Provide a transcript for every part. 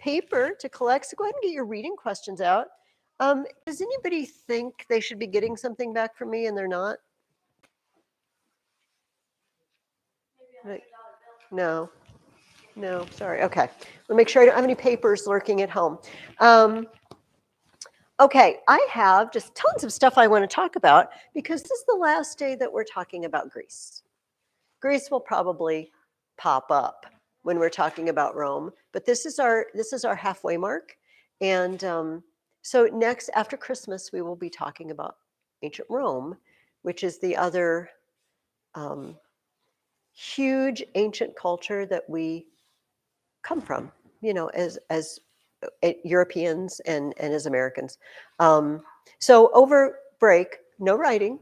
paper to collect, so go ahead and get your reading questions out. Does anybody think they should be getting something back from me and they're not? No. No, sorry. Okay. We'll make sure I don't have any papers lurking at home. Okay, I have just tons of stuff I want to talk about because this is the last day that we're talking about Greece. Greece will probably pop up when we're talking about Rome, but this is our halfway mark. And so next, after Christmas, we will be talking about ancient Rome, which is the other huge ancient culture that we come from, as Europeans and as Americans. So over break, no writing.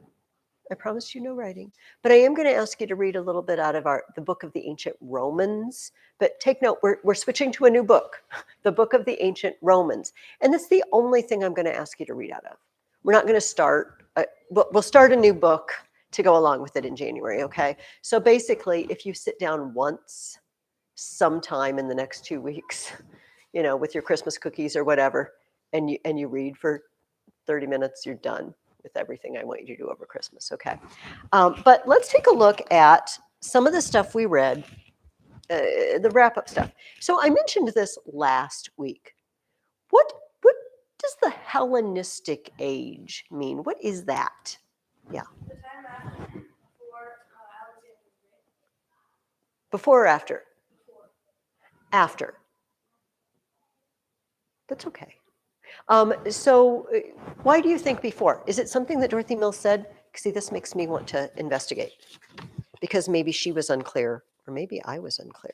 I promise you no writing. But I am going to ask you to read a little bit out of the book of the ancient Romans. But take note, we're switching to a new book, the book of the ancient Romans. And that's the only thing I'm going to ask you to read out of. We're not going to start, we'll start a new book to go along with it in January, okay? So basically, if you sit down once, sometime in the next 2 weeks, with your Christmas cookies or whatever, and you read for 30 minutes, you're done with everything I want you to do over Christmas, okay? But let's take a look at some of the stuff we read, the wrap-up stuff. So I mentioned this last week. What does the Hellenistic age mean? What is that? Yeah. The time after, before Alexander the Great. Before or after? Before. After. That's okay. So why do you think before? Is it something that Dorothy Mills said? See, this makes me want to investigate because maybe she was unclear or maybe I was unclear.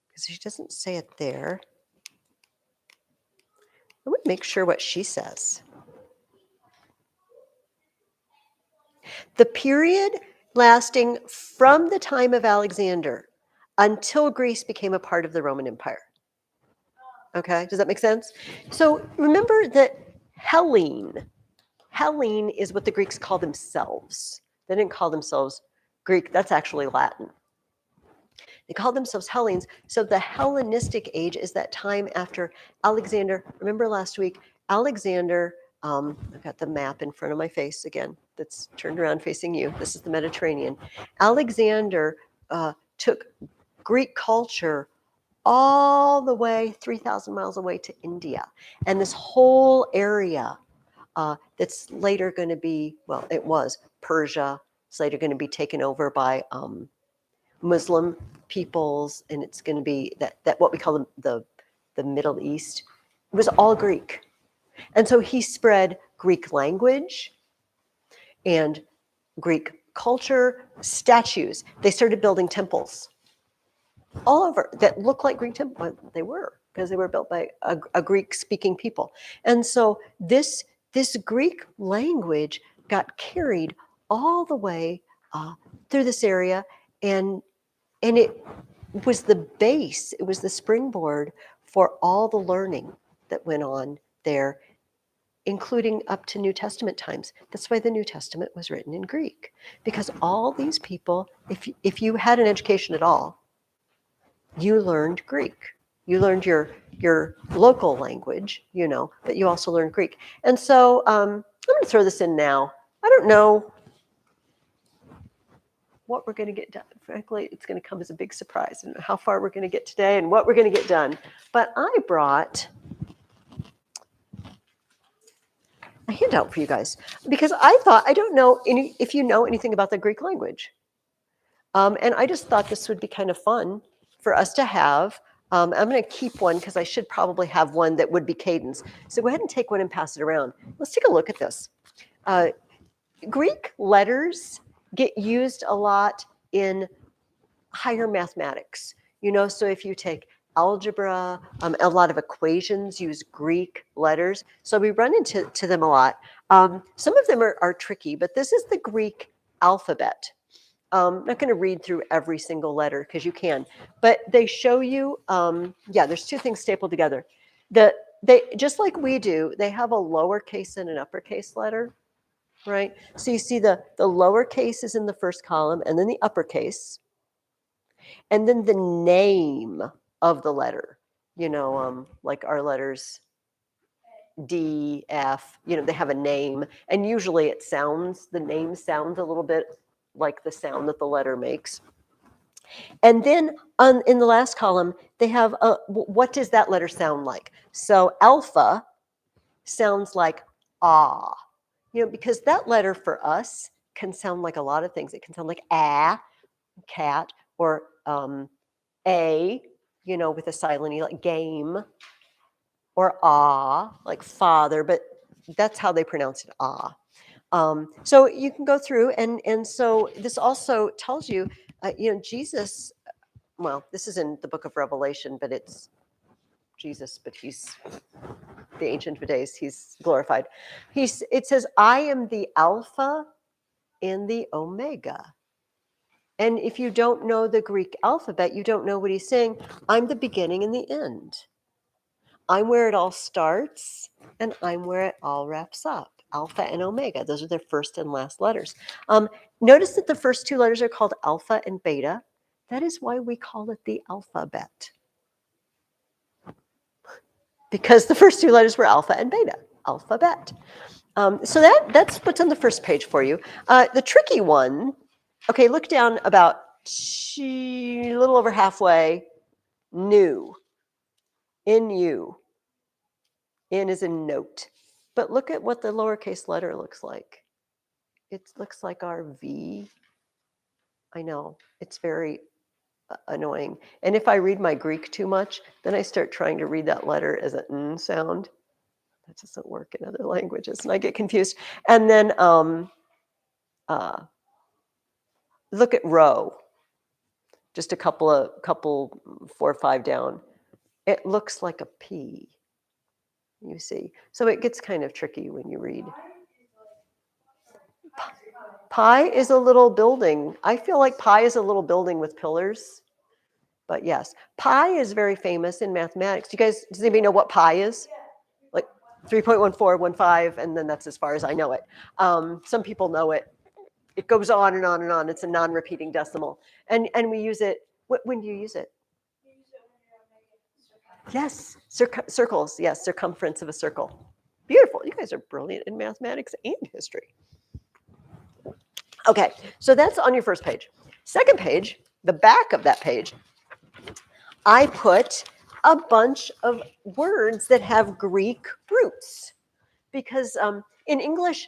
Because she doesn't say it there. I would make sure what she says. The period lasting from the time of Alexander until Greece became a part of the Roman Empire. Okay, does that make sense? So remember that Hellene is what the Greeks call themselves. They didn't call themselves Greek, that's actually Latin. They called themselves Hellenes. So the Hellenistic age is that time after Alexander. Remember last week, Alexander, I've got the map in front of my face again, that's turned around facing you. This is the Mediterranean. Alexander took Greek culture all the way 3,000 miles away to India. And this whole area that's later going to be, well, it was Persia. It's later going to be taken over by Muslim peoples, and it's going to be that what we call the Middle East. It was all Greek. And so he spread Greek language and Greek culture, statues. They started building temples all over that looked like Greek temples. Well, they were, because they were built by a Greek-speaking people. And so this Greek language got carried all the way through this area, and it was the base, it was the springboard for all the learning that went on there, including up to New Testament times. That's why the New Testament was written in Greek, because all these people, if you had an education at all, you learned Greek. You learned your local language, but you also learned Greek. And so I'm going to throw this in now. I don't know what we're going to get done. Frankly, it's going to come as a big surprise. I don't know how far we're going to get today and what we're going to get done. But I brought a handout for you guys because I thought, I don't know if you know anything about the Greek language. And I just thought this would be kind of fun for us to have. I'm going to keep one because I should probably have one that would be cadence. So go ahead and take one and pass it around. Let's take a look at this. Greek letters get used a lot in higher mathematics. So if you take algebra, a lot of equations use Greek letters. So we run into them a lot. Some of them are tricky, but this is the Greek alphabet. I'm not going to read through every single letter because you can, but they show you, there's two things stapled together. They just like we do, they have a lowercase and an uppercase letter. right? So you see the lowercase is in the first column, and then the uppercase, and then the name of the letter. Like our letters D, F, they have a name, and usually the name sounds a little bit like the sound that the letter makes. And then in the last column, they have what does that letter sound like? So alpha sounds like ah, because that letter for us can sound like a lot of things. It can sound like cat, or a, with a silent e, like game, or like father, but that's how they pronounce it, So you can go through, and so this also tells you, Jesus. Well, this is in the book of Revelation, but it's Jesus, but he's the Ancient of Days. He's glorified. It says, "I am the Alpha and the Omega." And if you don't know the Greek alphabet, you don't know what he's saying. I'm the beginning and the end. I'm where it all starts, and I'm where it all wraps up. Alpha and Omega. Those are their first and last letters. Notice that the first two letters are called alpha and beta. That is why we call it the alphabet. Because the first two letters were alpha and beta. Alphabet. So that's what's on the first page for you. The tricky one, okay, look down about a little over halfway. New. N-U. N is in note. But look at what the lowercase letter looks like. It looks like our V. I know, it's very annoying. And if I read my Greek too much, then I start trying to read that letter as an N sound. That doesn't work in other languages, and I get confused. And then look at row. Just a couple, 4 or 5 down. It looks like a P. You see, so it gets kind of tricky when you read. Pi is a little building. I feel like pi is a little building with pillars. But yes, pi is very famous in mathematics. Does anybody know what pi is? Like 3.1415, and then that's as far as I know it. Some people know it. It goes on and on and on. It's a non-repeating decimal. And we use it. When do you use it? Yes, circles. Yes, circumference of a circle. Beautiful. You guys are brilliant in mathematics and history. Okay, so that's on your first page. Second page, the back of that page, I put a bunch of words that have Greek roots. Because in English,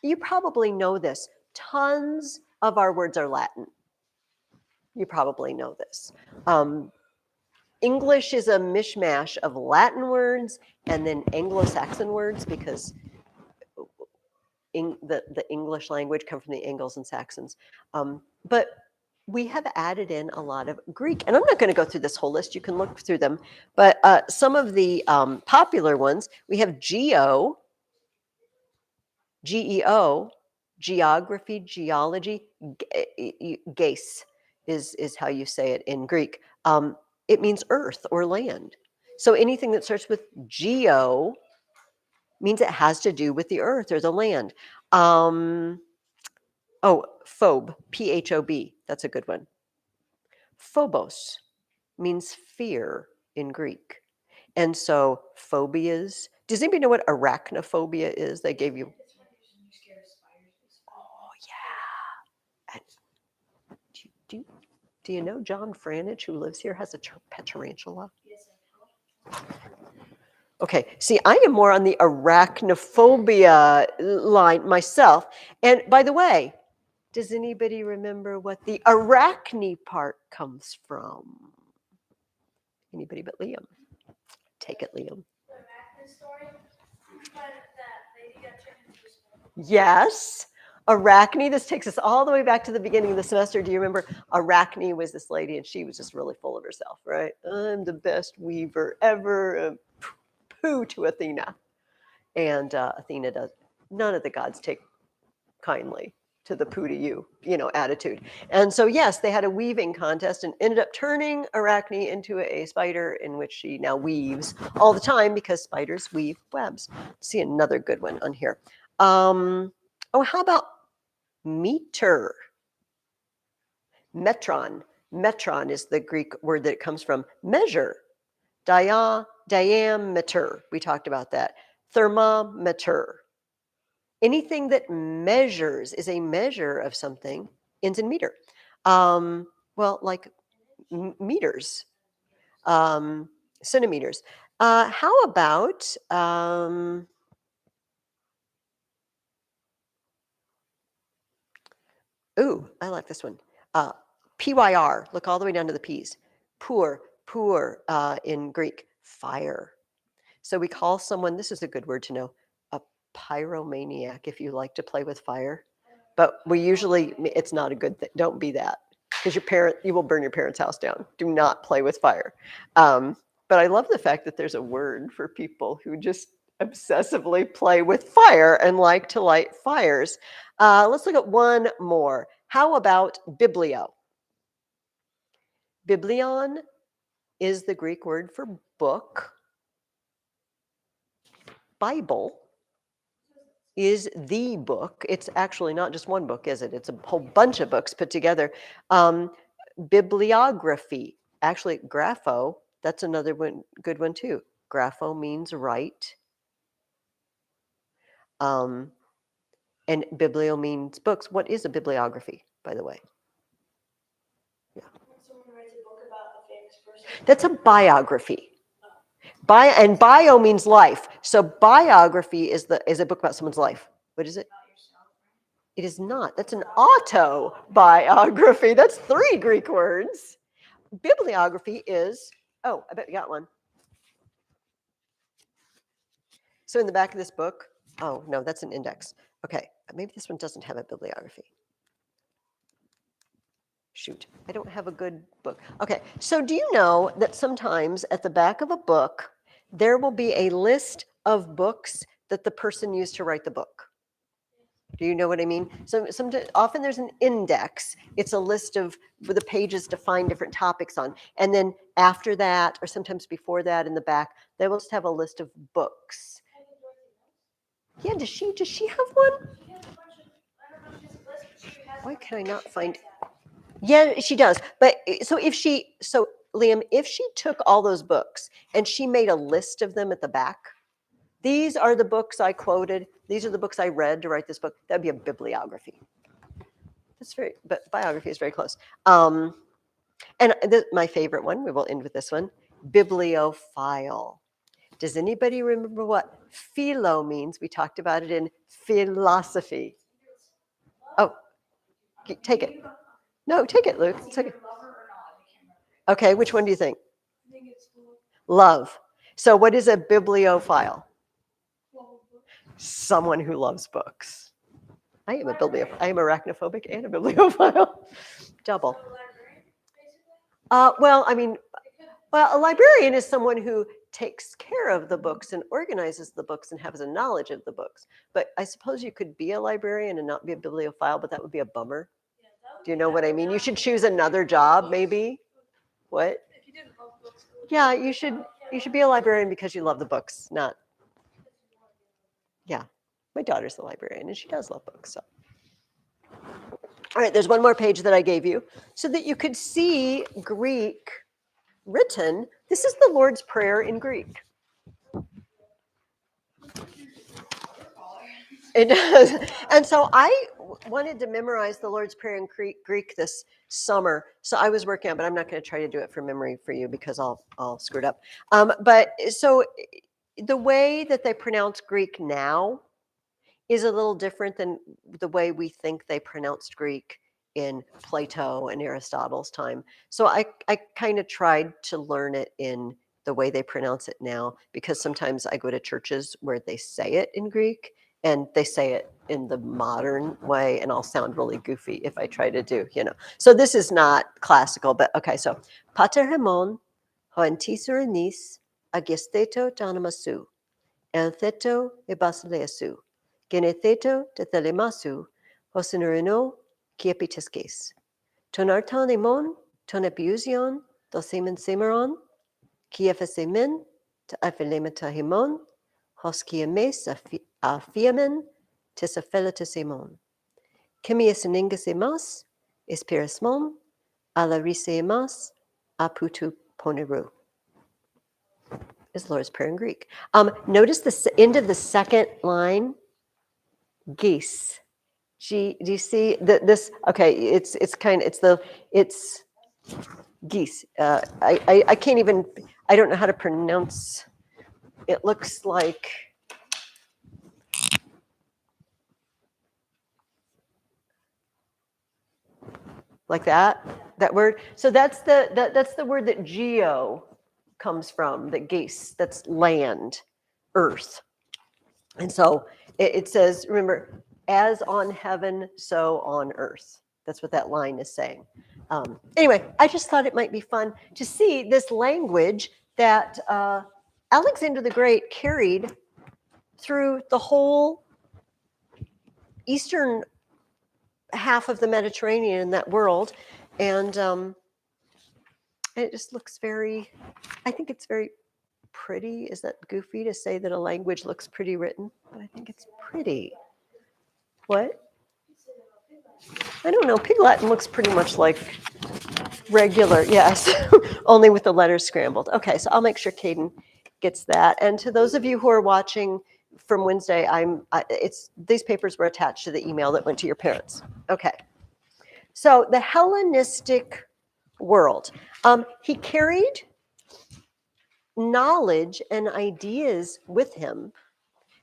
you probably know this, tons of our words are Latin. You probably know this. English is a mishmash of Latin words and then Anglo-Saxon words, because the English language come from the Angles and Saxons. But we have added in a lot of Greek. And I'm not going to go through this whole list. You can look through them. But some of the popular ones, we have GEO, geography, geology, geis is how you say it in Greek. It means earth or land. So anything that starts with geo means it has to do with the earth or the land. Phobe, P-H-O-B, that's a good one. Phobos means fear in Greek. And so phobias, does anybody know what arachnophobia is? They gave you. Oh, yeah. And do you know John Franich, who lives here, has a pet tarantula? Okay, see, I am more on the arachnophobia line myself. And by the way, does anybody remember what the arachne part comes from? Anybody but Liam. Take it, Liam. Yes. Arachne, this takes us all the way back to the beginning of the semester. Do you remember Arachne was this lady, and she was just really full of herself, right? I'm the best weaver ever. Pooh to Athena. And Athena does. None of the gods take kindly to the poo to you, attitude. And so, yes, they had a weaving contest and ended up turning Arachne into a spider, in which she now weaves all the time, because spiders weave webs. See another good one on here. Oh, how about meter? Metron. Metron is the Greek word that it comes from. Measure. Diameter. We talked about that. Thermometer. Anything that measures is a measure of something ends in meter. Well, like meters, centimeters. How about ooh, I like this one. PYR. Look all the way down to the P's. Poor in Greek. Fire. So we call someone, this is a good word to know, a pyromaniac if you like to play with fire. But we usually, it's not a good thing. Don't be that because you will burn your parents' house down. Do not play with fire. But I love the fact that there's a word for people who just obsessively play with fire and like to light fires. Let's look at one more. How about biblio? Biblion is the Greek word for book. Bible is the book. It's actually not just one book, is it? It's a whole bunch of books put together. Bibliography, actually, grapho, that's another one, good one too. Grapho means write. And biblio means books. What is a bibliography, by the way? When someone writes a book about a famous person. That's a biography. And bio means life. So biography is a book about someone's life. What is it? It is not. That's an autobiography. That's 3 Greek words. Bibliography is, oh, I bet you got one. So in the back of this book, oh, no, that's an index. Okay, maybe this one doesn't have a bibliography. Shoot, I don't have a good book. Okay, so do you know that sometimes at the back of a book, there will be a list of books that the person used to write the book? Do you know what I mean? So often there's an index. It's a list of the pages to find different topics on. And then after that, or sometimes before that in the back, they will just have a list of books. Yeah, does she have one? Why can I not find? Yeah, she does. But so Liam, if she took all those books and she made a list of them at the back, these are the books I quoted. These are the books I read to write this book. That'd be a bibliography. But biography is very close. And my favorite one, we will end with this one, bibliophile. Does anybody remember what philo means? We talked about it in philosophy. Oh, take it. No, take it, Luke. It's okay. Okay, which one do you think? I think it's Love. So what is a bibliophile? Someone who loves books. I am arachnophobic and a bibliophile. Double. Well, I mean, a librarian is someone who takes care of the books and organizes the books and has a knowledge of the books. But I suppose you could be a librarian and not be a bibliophile, but that would be a bummer. Do you know what I mean? You should choose another job, maybe. What? If you didn't love books. Yeah, you should be a librarian because you love the books, not. Yeah, my daughter's a librarian and she does love books. So. All right, there's one more page that I gave you so that you could see Greek written. This is the Lord's Prayer in Greek. It does. And so I wanted to memorize the Lord's Prayer in Greek this summer. So I was working on it, but I'm not going to try to do it from memory for you because I'll screw it up. But so the way that they pronounce Greek now is a little different than the way we think they pronounced Greek in Plato and Aristotle's time. So I kind of tried to learn it in the way they pronounce it now, because sometimes I go to churches where they say it in Greek and they say it in the modern way, and I'll sound really goofy if I try to do, So this is not classical, but okay, so Pater Hemon, hoentisur nis, agesteto tanamasu, entheto e basileasu, genetheto te telemasu, hosinurino kiepitiskes. Tonartan emon, ton epiusion, dosemen semeron, kiephesemen, te aphilemata hemon, hoskiemes aphiamen, tisaphelitisimon. Chemiasiningasimas, ispirismon, alarisemas, aputu poneru. Is the Lord's Prayer in Greek. Notice the end of the second line, geese. Do you see this? Okay, it's geese. I can't even. I don't know how to pronounce. It looks like that word. So that's the word that geo comes from. That geese. That's land, earth. And so it says, remember, as on heaven, so on earth. That's what that line is saying. Anyway, I just thought it might be fun to see this language that Alexander the Great carried through the whole eastern half of the Mediterranean, that world. And it just looks I think it's very pretty. Is that goofy to say that a language looks pretty written? But I think it's pretty. What? I don't know. Pig Latin looks pretty much like regular, yes, only with the letters scrambled. Okay, so I'll make sure Caden gets that. And to those of you who are watching from Wednesday, these papers were attached to the email that went to your parents. Okay. So the Hellenistic world. He carried knowledge and ideas with him,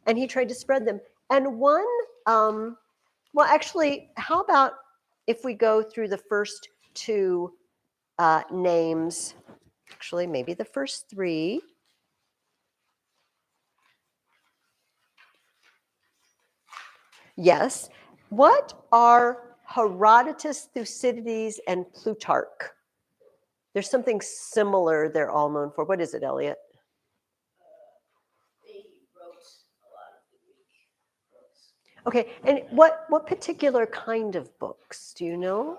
and he tried to spread them. And one, well, actually, how about if we go through the first two names, actually, maybe the first three. Yes. What are Herodotus, Thucydides, and Plutarch? There's something similar they're all known for. What is it, Elliot? They wrote a lot of the Greek books. Okay, and what particular kind of books? Do you know?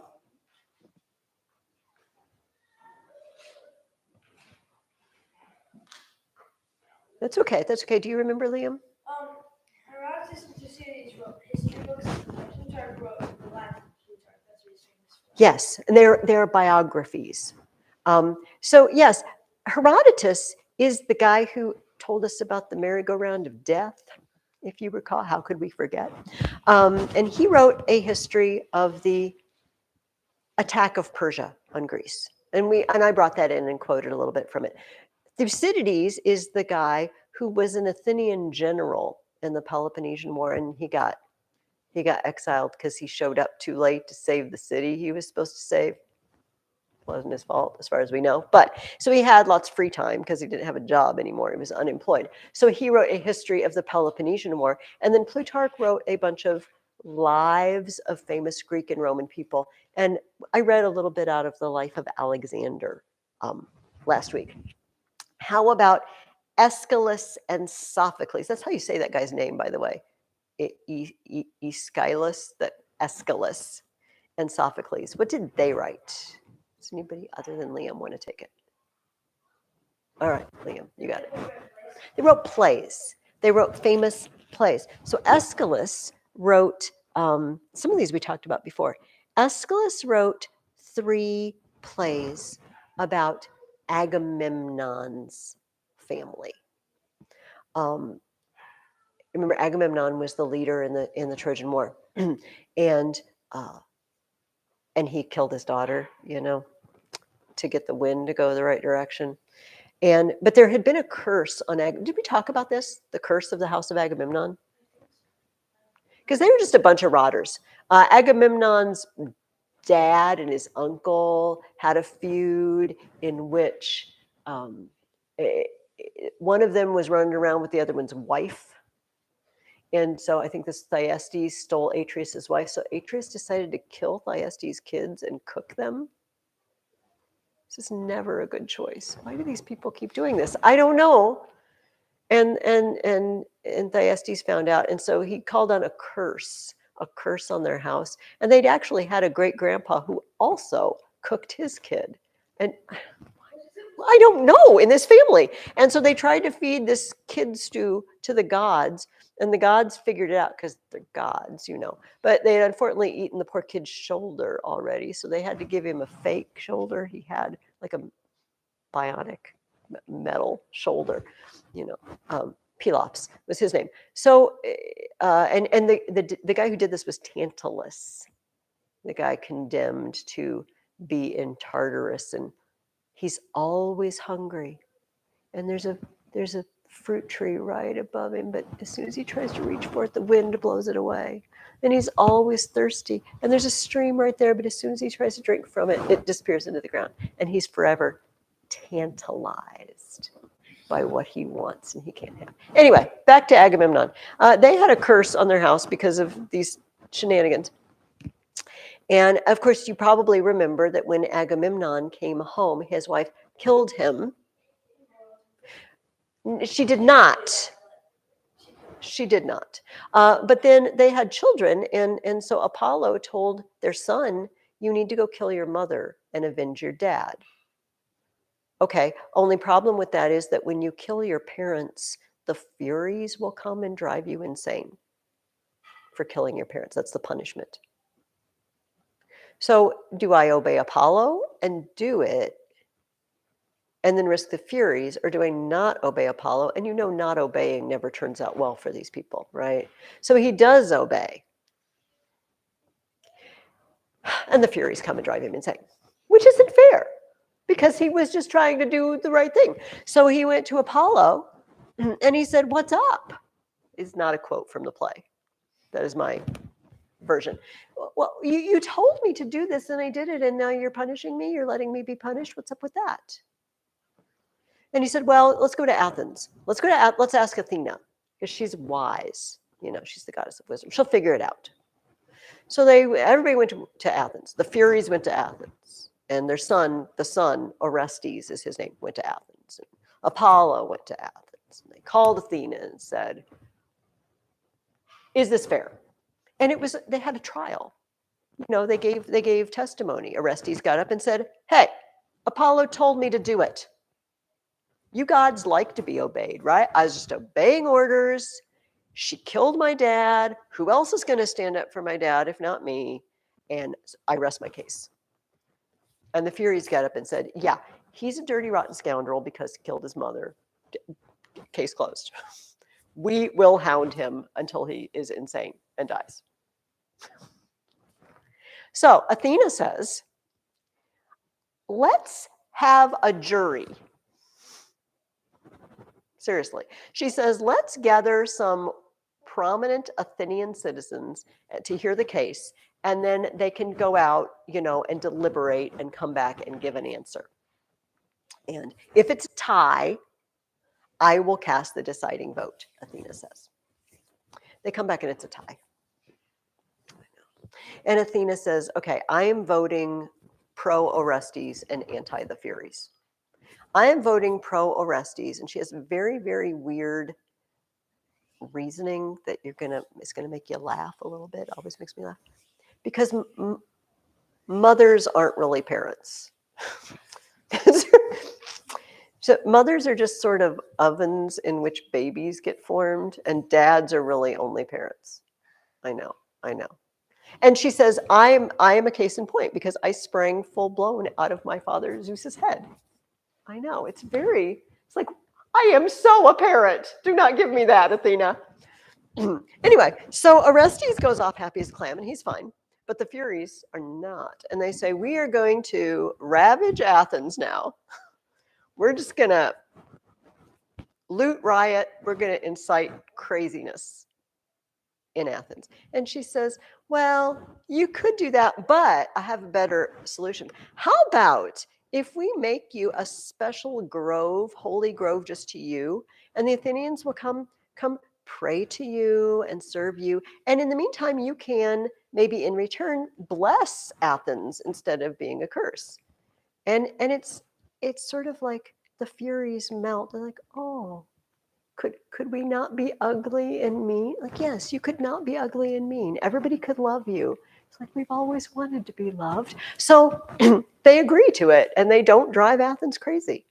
That's okay. That's okay. Do you remember, Liam? Herodotus and Thucydides wrote history books, and Plutarch wrote the Latin Plutarch. That's what he's famous for. Yes, and they're biographies. So yes, Herodotus is the guy who told us about the merry-go-round of death, if you recall. How could we forget? And he wrote a history of the attack of Persia on Greece. And I brought that in and quoted a little bit from it. Thucydides is the guy who was an Athenian general in the Peloponnesian War, and he got exiled because he showed up too late to save the city he was supposed to save. Wasn't his fault, as far as we know. But so he had lots of free time because he didn't have a job anymore. He was unemployed. So he wrote a history of the Peloponnesian War, and then Plutarch wrote a bunch of lives of famous Greek and Roman people. And I read a little bit out of the life of Alexander last week. How about Aeschylus and Sophocles? That's how you say that guy's name, by the way. Aeschylus, Aeschylus and Sophocles. What did they write? Does anybody other than Liam want to take it? All right, Liam, you got it. They wrote plays. They wrote famous plays. So Aeschylus wrote, some of these we talked about before. Aeschylus wrote 3 plays about Agamemnon's family. Remember, Agamemnon was the leader in the Trojan War, and he killed his daughter, to get the wind to go the right direction. But there had been a curse on Did we talk about this? The curse of the house of Agamemnon? Because they were just a bunch of rotters. Agamemnon's dad and his uncle had a feud in which one of them was running around with the other one's wife. And so I think this Thyestes stole Atreus' wife. So Atreus decided to kill Thyestes' kids and cook them. This is never a good choice. Why do these people keep doing this? I don't know. And Thyestes found out. And so he called on a curse on their house. And they'd actually had a great grandpa who also cooked his kid. And I don't know, in this family. And so they tried to feed this kid stew to the gods, and the gods figured it out because they're gods, you know. But they had unfortunately eaten the poor kid's shoulder already, so they had to give him a fake shoulder. He had like a bionic metal shoulder, you know. Pelops was his name. So, and the guy who did this was Tantalus, the guy condemned to be in Tartarus, and he's always hungry. And there's a fruit tree right above him, but as soon as he tries to reach for it, the wind blows it away. And he's always thirsty. And there's a stream right there, but as soon as he tries to drink from it, it disappears into the ground. And he's forever tantalized by what he wants and he can't have. Anyway, back to Agamemnon. They had a curse on their house because of these shenanigans. And of course, you probably remember that when Agamemnon came home, his wife killed him. She did not. She did not. But then they had children, and so Apollo told their son, you need to go kill your mother and avenge your dad. Okay, only problem with that is that when you kill your parents, the Furies will come and drive you insane for killing your parents. That's the punishment. So do I obey Apollo and do it and then risk the Furies, or do I not obey Apollo? And you know, not obeying never turns out well for these people, right? So he does obey. And the Furies come and drive him insane, which isn't fair because he was just trying to do the right thing. So he went to Apollo and he said, what's up? Is not a quote from the play. That is my version. Well, you told me to do this and I did it, and now you're punishing me. You're letting me be punished. What's up with that? And he said, well, let's go to Athens. Let's ask Athena, because she's wise. You know, she's the goddess of wisdom. She'll figure it out. So everybody went to Athens. The Furies went to Athens. And their son, the son, Orestes is his name, went to Athens. And Apollo went to Athens. And they called Athena and said, is this fair? And they had a trial. You know, they gave testimony. Orestes got up and said, hey, Apollo told me to do it. You gods like to be obeyed, right? I was just obeying orders. She killed my dad. Who else is going to stand up for my dad if not me? And I rest my case. And the Furies got up and said, yeah, he's a dirty, rotten scoundrel because he killed his mother. Case closed. We will hound him until he is insane and dies. So Athena says, let's have a jury. Seriously. She says, let's gather some prominent Athenian citizens to hear the case, and then they can go out, you know, and deliberate and come back and give an answer. And if it's a tie, I will cast the deciding vote, Athena says. They come back and it's a tie. And Athena says, okay, I am voting pro Orestes and anti the Furies. I am voting pro Orestes, and she has very, very weird reasoning that is gonna make you laugh a little bit. Always makes me laugh, because mothers aren't really parents. So mothers are just sort of ovens in which babies get formed, and dads are really only parents. I know. And she says, I am a case in point because I sprang full blown out of my father Zeus's head. I know, it's like, I am so a parent. Do not give me that, Athena. Anyway, so Orestes goes off happy as a clam, and he's fine. But the Furies are not. And they say, we are going to ravage Athens now. We're just going to loot, riot. We're going to incite craziness in Athens. And she says, well, you could do that, but I have a better solution. How about if we make you a special grove, holy grove just to you, and the Athenians will come pray to you and serve you. And in the meantime, you can maybe in return bless Athens instead of being a curse. And it's sort of like the Furies melt. They're like, oh, could we not be ugly and mean? Like, yes, you could not be ugly and mean. Everybody could love you. It's like, we've always wanted to be loved. So they agree to it, and they don't drive Athens crazy.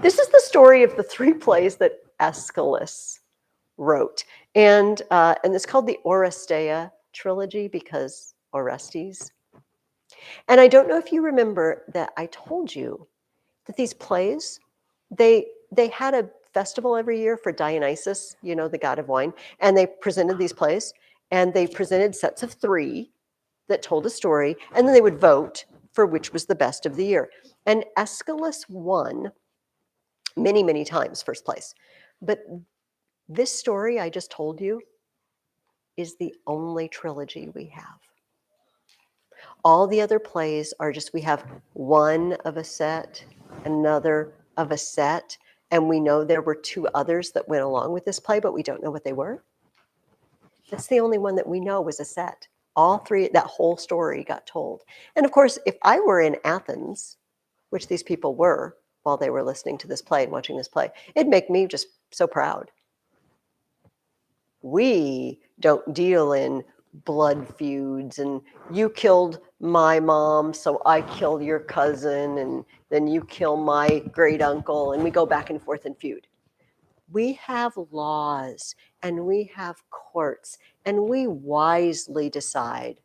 This is the story of the 3 plays that Aeschylus wrote. And it's called the Oresteia trilogy because Orestes. And I don't know if you remember that I told you that these plays, they had a festival every year for Dionysus, the god of wine, and they presented these plays, and they presented sets of 3 that told a story, and then they would vote for which was the best of the year. And Aeschylus won many, many times first place. But this story I just told you is the only trilogy we have. All the other plays are just, we have one of a set, another of a set, and we know there were 2 others that went along with this play, but we don't know what they were. That's the only one that we know was a set. All 3, that whole story got told. And of course, if I were in Athens, which these people were while they were listening to this play and watching this play, it'd make me just so proud. We don't deal in blood feuds and you killed my mom, so I kill your cousin, and then you kill my great uncle, and we go back and forth and feud. We have laws and we have courts, and we wisely decide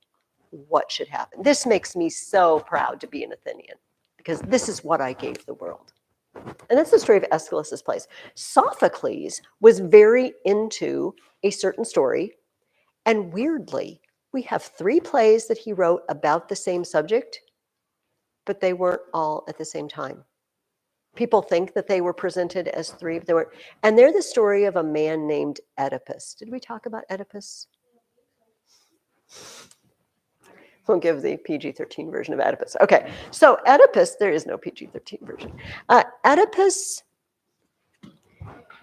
what should happen. This makes me so proud to be an Athenian because this is what I gave the world. And that's the story of Aeschylus's plays. Sophocles was very into a certain story, and weirdly, we have 3 plays that he wrote about the same subject, but they weren't all at the same time. People think that they were presented as 3, but they weren't. And they're the story of a man named Oedipus. Did we talk about Oedipus? We'll give the PG-13 version of Oedipus. Okay, so Oedipus, there is no PG-13 version. Oedipus,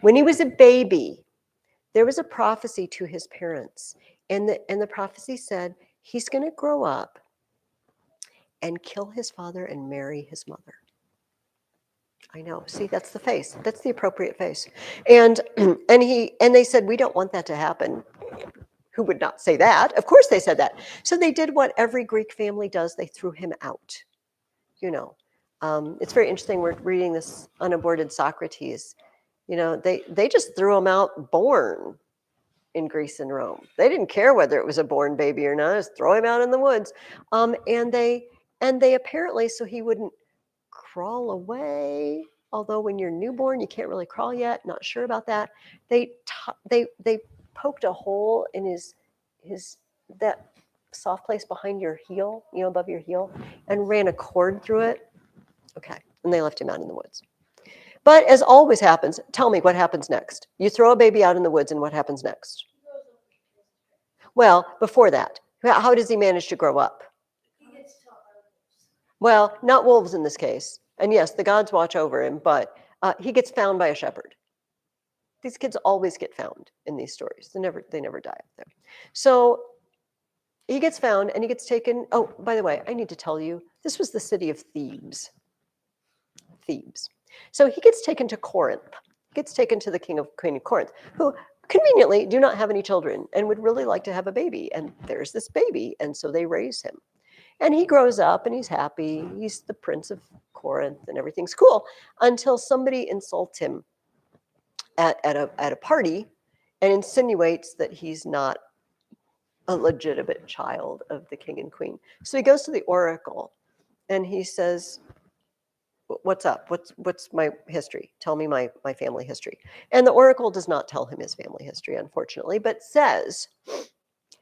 when he was a baby, there was a prophecy to his parents. And the prophecy said, he's going to grow up and kill his father and marry his mother. I know. See, that's the face. That's the appropriate face. And they said, we don't want that to happen. Who would not say that? Of course they said that. So they did what every Greek family does. They threw him out. It's very interesting. We're reading this unaborted Socrates. They just threw him out born in Greece and Rome. They didn't care whether it was a born baby or not. Just throw him out in the woods. And they apparently, so he wouldn't crawl away. Although when you're newborn, you can't really crawl yet. Not sure about that. They poked a hole in his that soft place behind your heel, above your heel, and ran a cord through it. Okay, and they left him out in the woods. But as always happens, tell me what happens next. You throw a baby out in the woods, and what happens next? Well, before that, how does he manage to grow up? Well, not wolves in this case. And yes, the gods watch over him, but he gets found by a shepherd. These kids always get found in these stories. They never die up there. So he gets found and he gets taken. Oh, by the way, I need to tell you, this was the city of Thebes. Thebes. So he gets taken to Corinth. Gets taken to the queen of Corinth, who conveniently do not have any children and would really like to have a baby. And there's this baby, and so they raise him. And he grows up and he's happy. He's the prince of Corinth and everything's cool until somebody insults him at a party and insinuates that he's not a legitimate child of the king and queen. So he goes to the oracle and he says, what's up? What's my history? Tell me my family history. And the oracle does not tell him his family history, unfortunately, but says,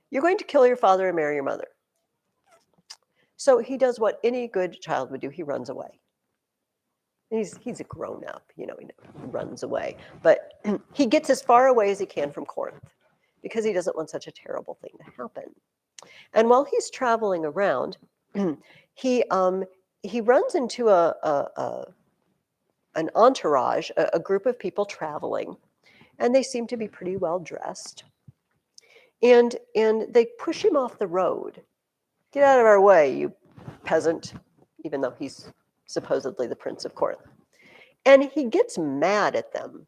you're going to kill your father and marry your mother. So he does what any good child would do. He runs away. He's a grown up, he runs away. But he gets as far away as he can from Corinth because he doesn't want such a terrible thing to happen. And while he's traveling around, he runs into an entourage, a group of people traveling, and they seem to be pretty well dressed. And they push him off the road. Get out of our way, you peasant, even though he's supposedly the prince of Corinth. And he gets mad at them.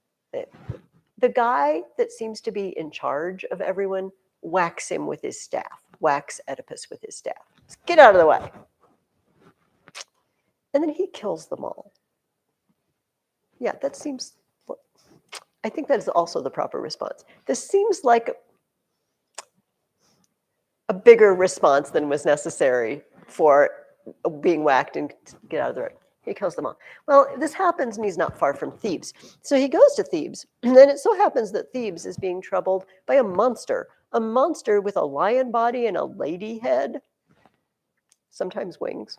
The guy that seems to be in charge of everyone whacks him with his staff, whacks Oedipus with his staff. Get out of the way. And then he kills them all. Yeah, that seems, I think that is also the proper response. This seems like a bigger response than was necessary for being whacked and get out of the road. He kills them all. Well, this happens, and he's not far from Thebes. So he goes to Thebes, and then it so happens that Thebes is being troubled by a monster with a lion body and a lady head, sometimes wings,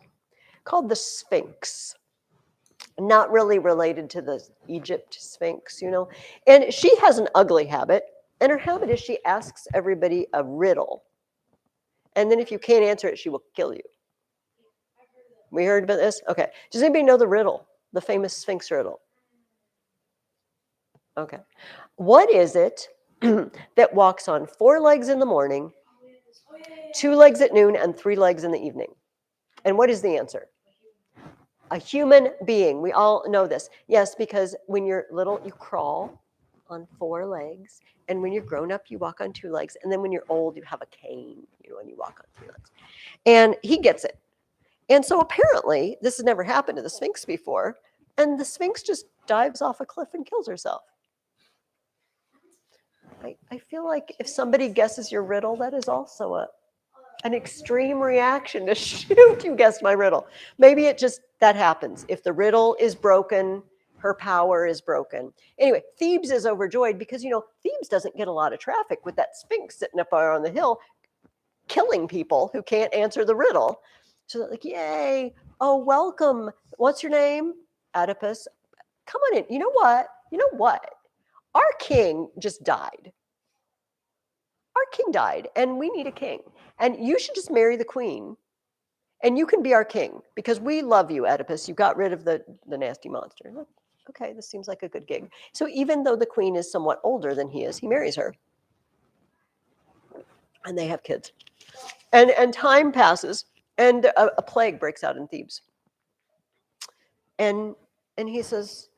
called the Sphinx. Not really related to the Egypt Sphinx, you know. And she has an ugly habit, and her habit is she asks everybody a riddle. And then if you can't answer it, she will kill you. We heard about this? Okay. Does anybody know the riddle? The famous Sphinx riddle? Okay. What is it that walks on 4 legs in the morning, 2 legs at noon, and 3 legs in the evening? And what is the answer? A human being. We all know this. Yes, because when you're little, you crawl on 4 legs. And when you're grown up, you walk on 2 legs. And then when you're old, you have a cane, you know, and you walk on 3 legs. And he gets it. And so apparently, this has never happened to the Sphinx before. And the Sphinx just dives off a cliff and kills herself. I feel like if somebody guesses your riddle, that is also an extreme reaction to shoot, you guessed my riddle. Maybe it just, that happens. If the riddle is broken, her power is broken. Anyway, Thebes is overjoyed because, you know, Thebes doesn't get a lot of traffic with that Sphinx sitting up on the hill killing people who can't answer the riddle. So they're like, yay, oh, welcome. What's your name? Oedipus. Come on in. You know what? You know what? Our king just died. Our king died, and we need a king. And you should just marry the queen, and you can be our king because we love you, Oedipus. You got rid of the nasty monster. Okay, this seems like a good gig. So even though the queen is somewhat older than he is, he marries her. And they have kids. And time passes, and a plague breaks out in Thebes. And he says,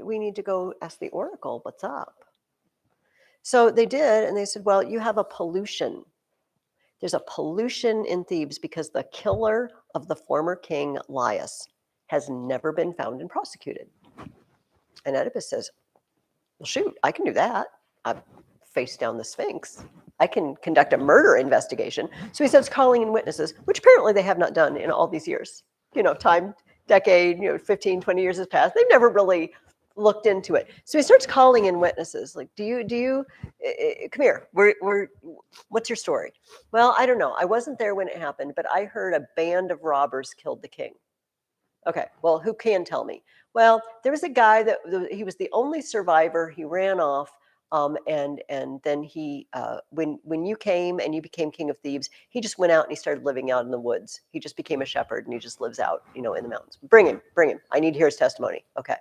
we need to go ask the oracle, what's up? So they did, and they said, well, you have a pollution. There's a pollution in Thebes because the killer of the former king, Laius, has never been found and prosecuted. And Oedipus says, well, shoot, I can do that. I've faced down the Sphinx. I can conduct a murder investigation. So he starts calling in witnesses, which apparently they have not done in all these years. You know, time, decade, 15, 20 years has passed. They've never really looked into it. So he starts calling in witnesses. Like, do you, come here. What's your story? Well, I don't know. I wasn't there when it happened, but I heard a band of robbers killed the king. Okay, well, who can tell me? Well, there was a guy he was the only survivor. He ran off, and then he, when you came and you became king of Thebes, he just went out and he started living out in the woods. He just became a shepherd and he just lives out, in the mountains. Bring him. I need to hear his testimony. Okay.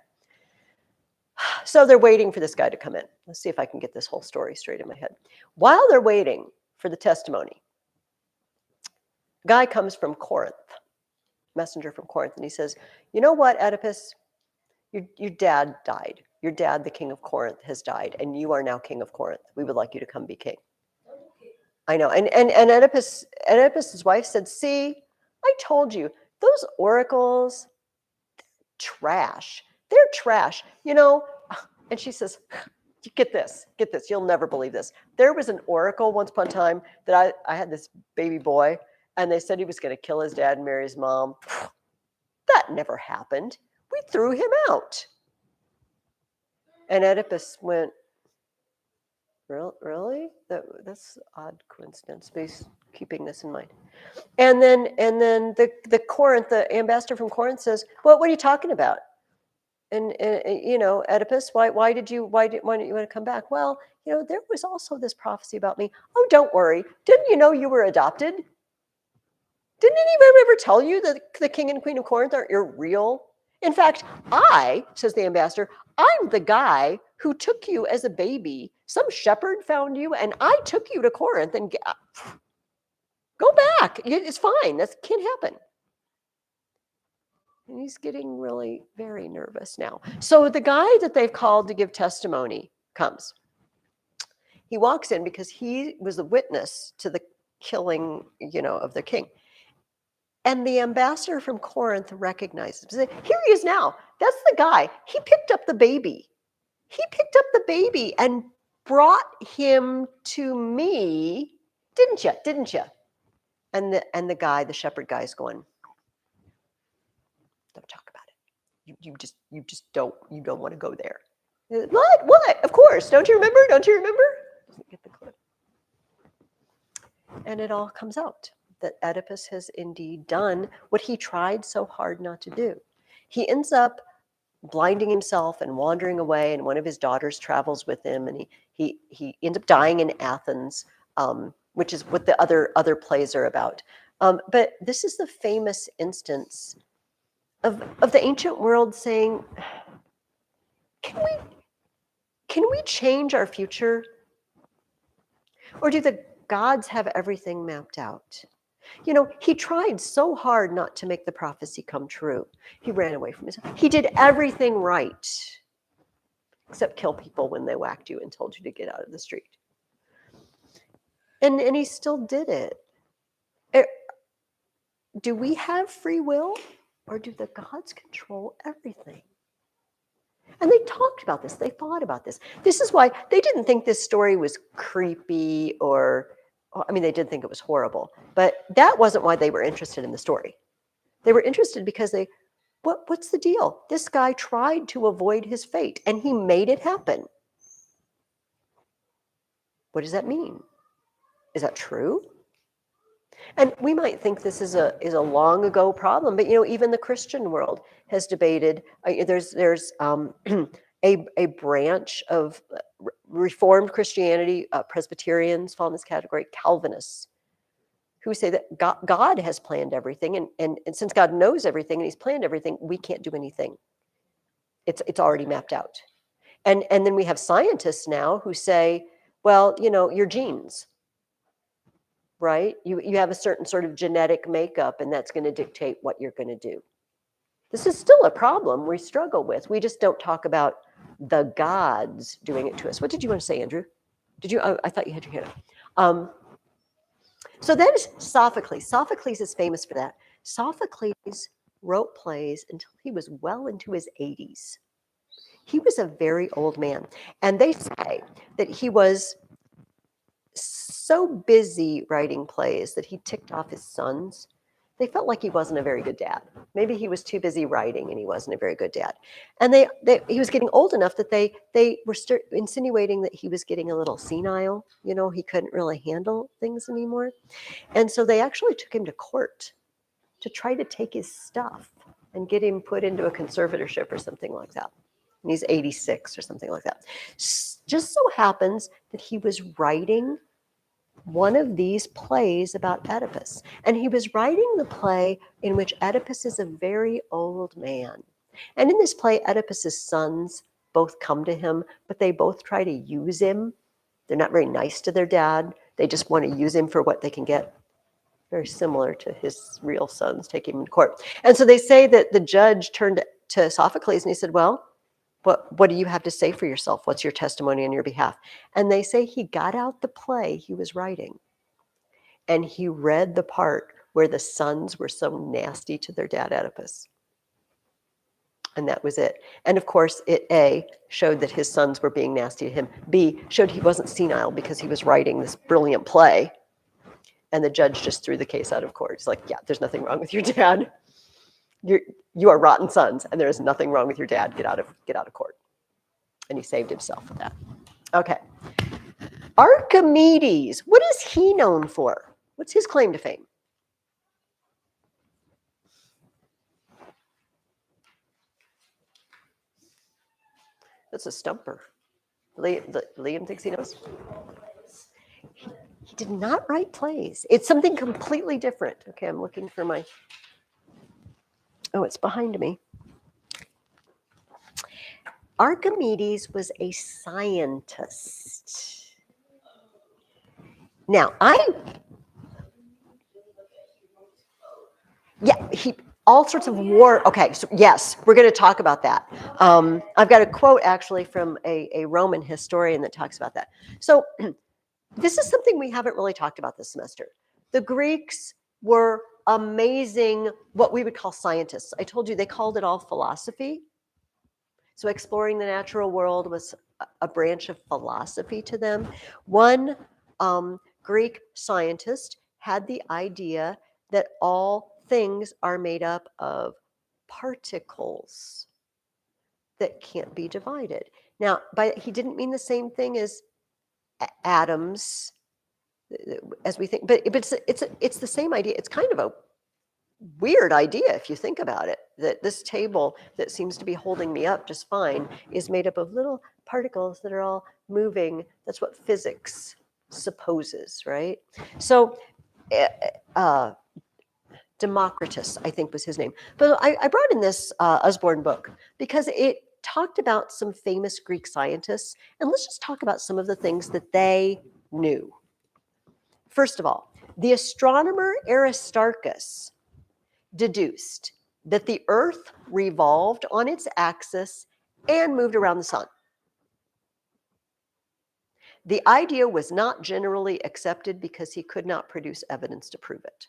So they're waiting for this guy to come in. Let's see if I can get this whole story straight in my head. While they're waiting for the testimony, a guy comes from Corinth, messenger from Corinth, and he says, you know what, Oedipus? Your dad died. Your dad, the king of Corinth, has died, and you are now king of Corinth. We would like you to come be king. I know. And Oedipus's wife said, see, I told you, those oracles, trash. They're trash. And she says, get this, you'll never believe this. There was an oracle once upon a time that I had this baby boy, and they said he was going to kill his dad and marry his mom. That never happened. We threw him out. And Oedipus went, really? That's odd coincidence. Please keeping this in mind. And then the ambassador from Corinth says, what are you talking about? And Oedipus, why didn't you want to come back? Well, there was also this prophecy about me. Oh, don't worry. Didn't you know you were adopted? Didn't anyone ever tell you that the king and queen of Corinth aren't your real? In fact, says the ambassador, I'm the guy who took you as a baby. Some shepherd found you, and I took you to Corinth. And go back. It's fine. That can't happen. And he's getting really very nervous now. So the guy that they've called to give testimony comes. He walks in because he was a witness to the killing, of the king. And the ambassador from Corinth recognized him. Said, here he is now. That's the guy. He picked up the baby. He picked up the baby and brought him to me. Didn't you? Didn't you? And the guy, the shepherd guy, is going, don't talk about it. You just don't want to go there. What? Of course. Don't you remember? Don't you remember? Doesn't get the clue. And it all comes out that Oedipus has indeed done what he tried so hard not to do. He ends up blinding himself and wandering away, and one of his daughters travels with him, and he ends up dying in Athens, which is what the other plays are about. But this is the famous instance of the ancient world saying, can we change our future? Or do the gods have everything mapped out? You know, he tried so hard not to make the prophecy come true. He ran away from his. He did everything right, except kill people when they whacked you and told you to get out of the street. And he still did it. Do we have free will, or do the gods control everything? And they talked about this. They thought about this. This is why they didn't think this story was creepy or, I mean, they did think it was horrible, but that wasn't why they were interested in the story. They were interested because what's the deal? This guy tried to avoid his fate, and he made it happen. What does that mean? Is that true? And we might think this is a long ago problem, but you know, even the Christian world has debated. There's a branch of Reformed Christianity, Presbyterians fall in this category, Calvinists, who say that God has planned everything, and since God knows everything and He's planned everything, we can't do anything. It's already mapped out. And then we have scientists now who say, well, you know, your genes. Right? You have a certain sort of genetic makeup, and that's going to dictate what you're going to do. This is still a problem we struggle with. We just don't talk about the gods doing it to us. What did you want to say, Andrew? Did you? I thought you had your hand up. So that is Sophocles. Sophocles is famous for that. Sophocles wrote plays until he was well into his 80s. He was a very old man. And they say that he was so busy writing plays that he ticked off his sons. They felt like he wasn't a very good dad. Maybe he was too busy writing and he wasn't a very good dad. And he was getting old enough that they were insinuating that he was getting a little senile. You know, he couldn't really handle things anymore. And so they actually took him to court to try to take his stuff and get him put into a conservatorship or something like that. And he's 86 or something like that. Just so happens that he was writing one of these plays about Oedipus. And he was writing the play in which Oedipus is a very old man. And in this play, Oedipus's sons both come to him, but they both try to use him. They're not very nice to their dad. They just want to use him for what they can get. Very similar to his real sons taking him to court. And so they say that the judge turned to Sophocles and he said, well, what do you have to say for yourself? What's your testimony on your behalf? And they say he got out the play he was writing and he read the part where the sons were so nasty to their dad Oedipus. And that was it. And of course, it A, showed that his sons were being nasty to him. B, showed he wasn't senile because he was writing this brilliant play. And the judge just threw the case out of court. He's like, yeah, there's nothing wrong with your dad. You are rotten sons, and there is nothing wrong with your dad. Get out of court. And he saved himself with that. Okay. Archimedes, what is he known for? What's his claim to fame? That's a stumper. Liam thinks he knows. He did not write plays. It's something completely different. Okay, I'm looking for my... Oh, it's behind me. Archimedes was a scientist. Now, all sorts of war. Okay, so yes, we're going to talk about that. I've got a quote actually from a Roman historian that talks about that. So this is something we haven't really talked about this semester. The Greeks were amazing, what we would call scientists. I told you they called it all philosophy. So exploring the natural world was a branch of philosophy to them. One Greek scientist had the idea that all things are made up of particles that can't be divided. Now, he didn't mean the same thing as atoms, as we think, but it's the same idea. It's kind of a weird idea if you think about it, that this table that seems to be holding me up just fine is made up of little particles that are all moving. That's what physics supposes, right? So Democritus, I think was his name. But I brought in this Usborne book because it talked about some famous Greek scientists, and let's just talk about some of the things that they knew. First of all, the astronomer Aristarchus deduced that the Earth revolved on its axis and moved around the sun. The idea was not generally accepted because he could not produce evidence to prove it.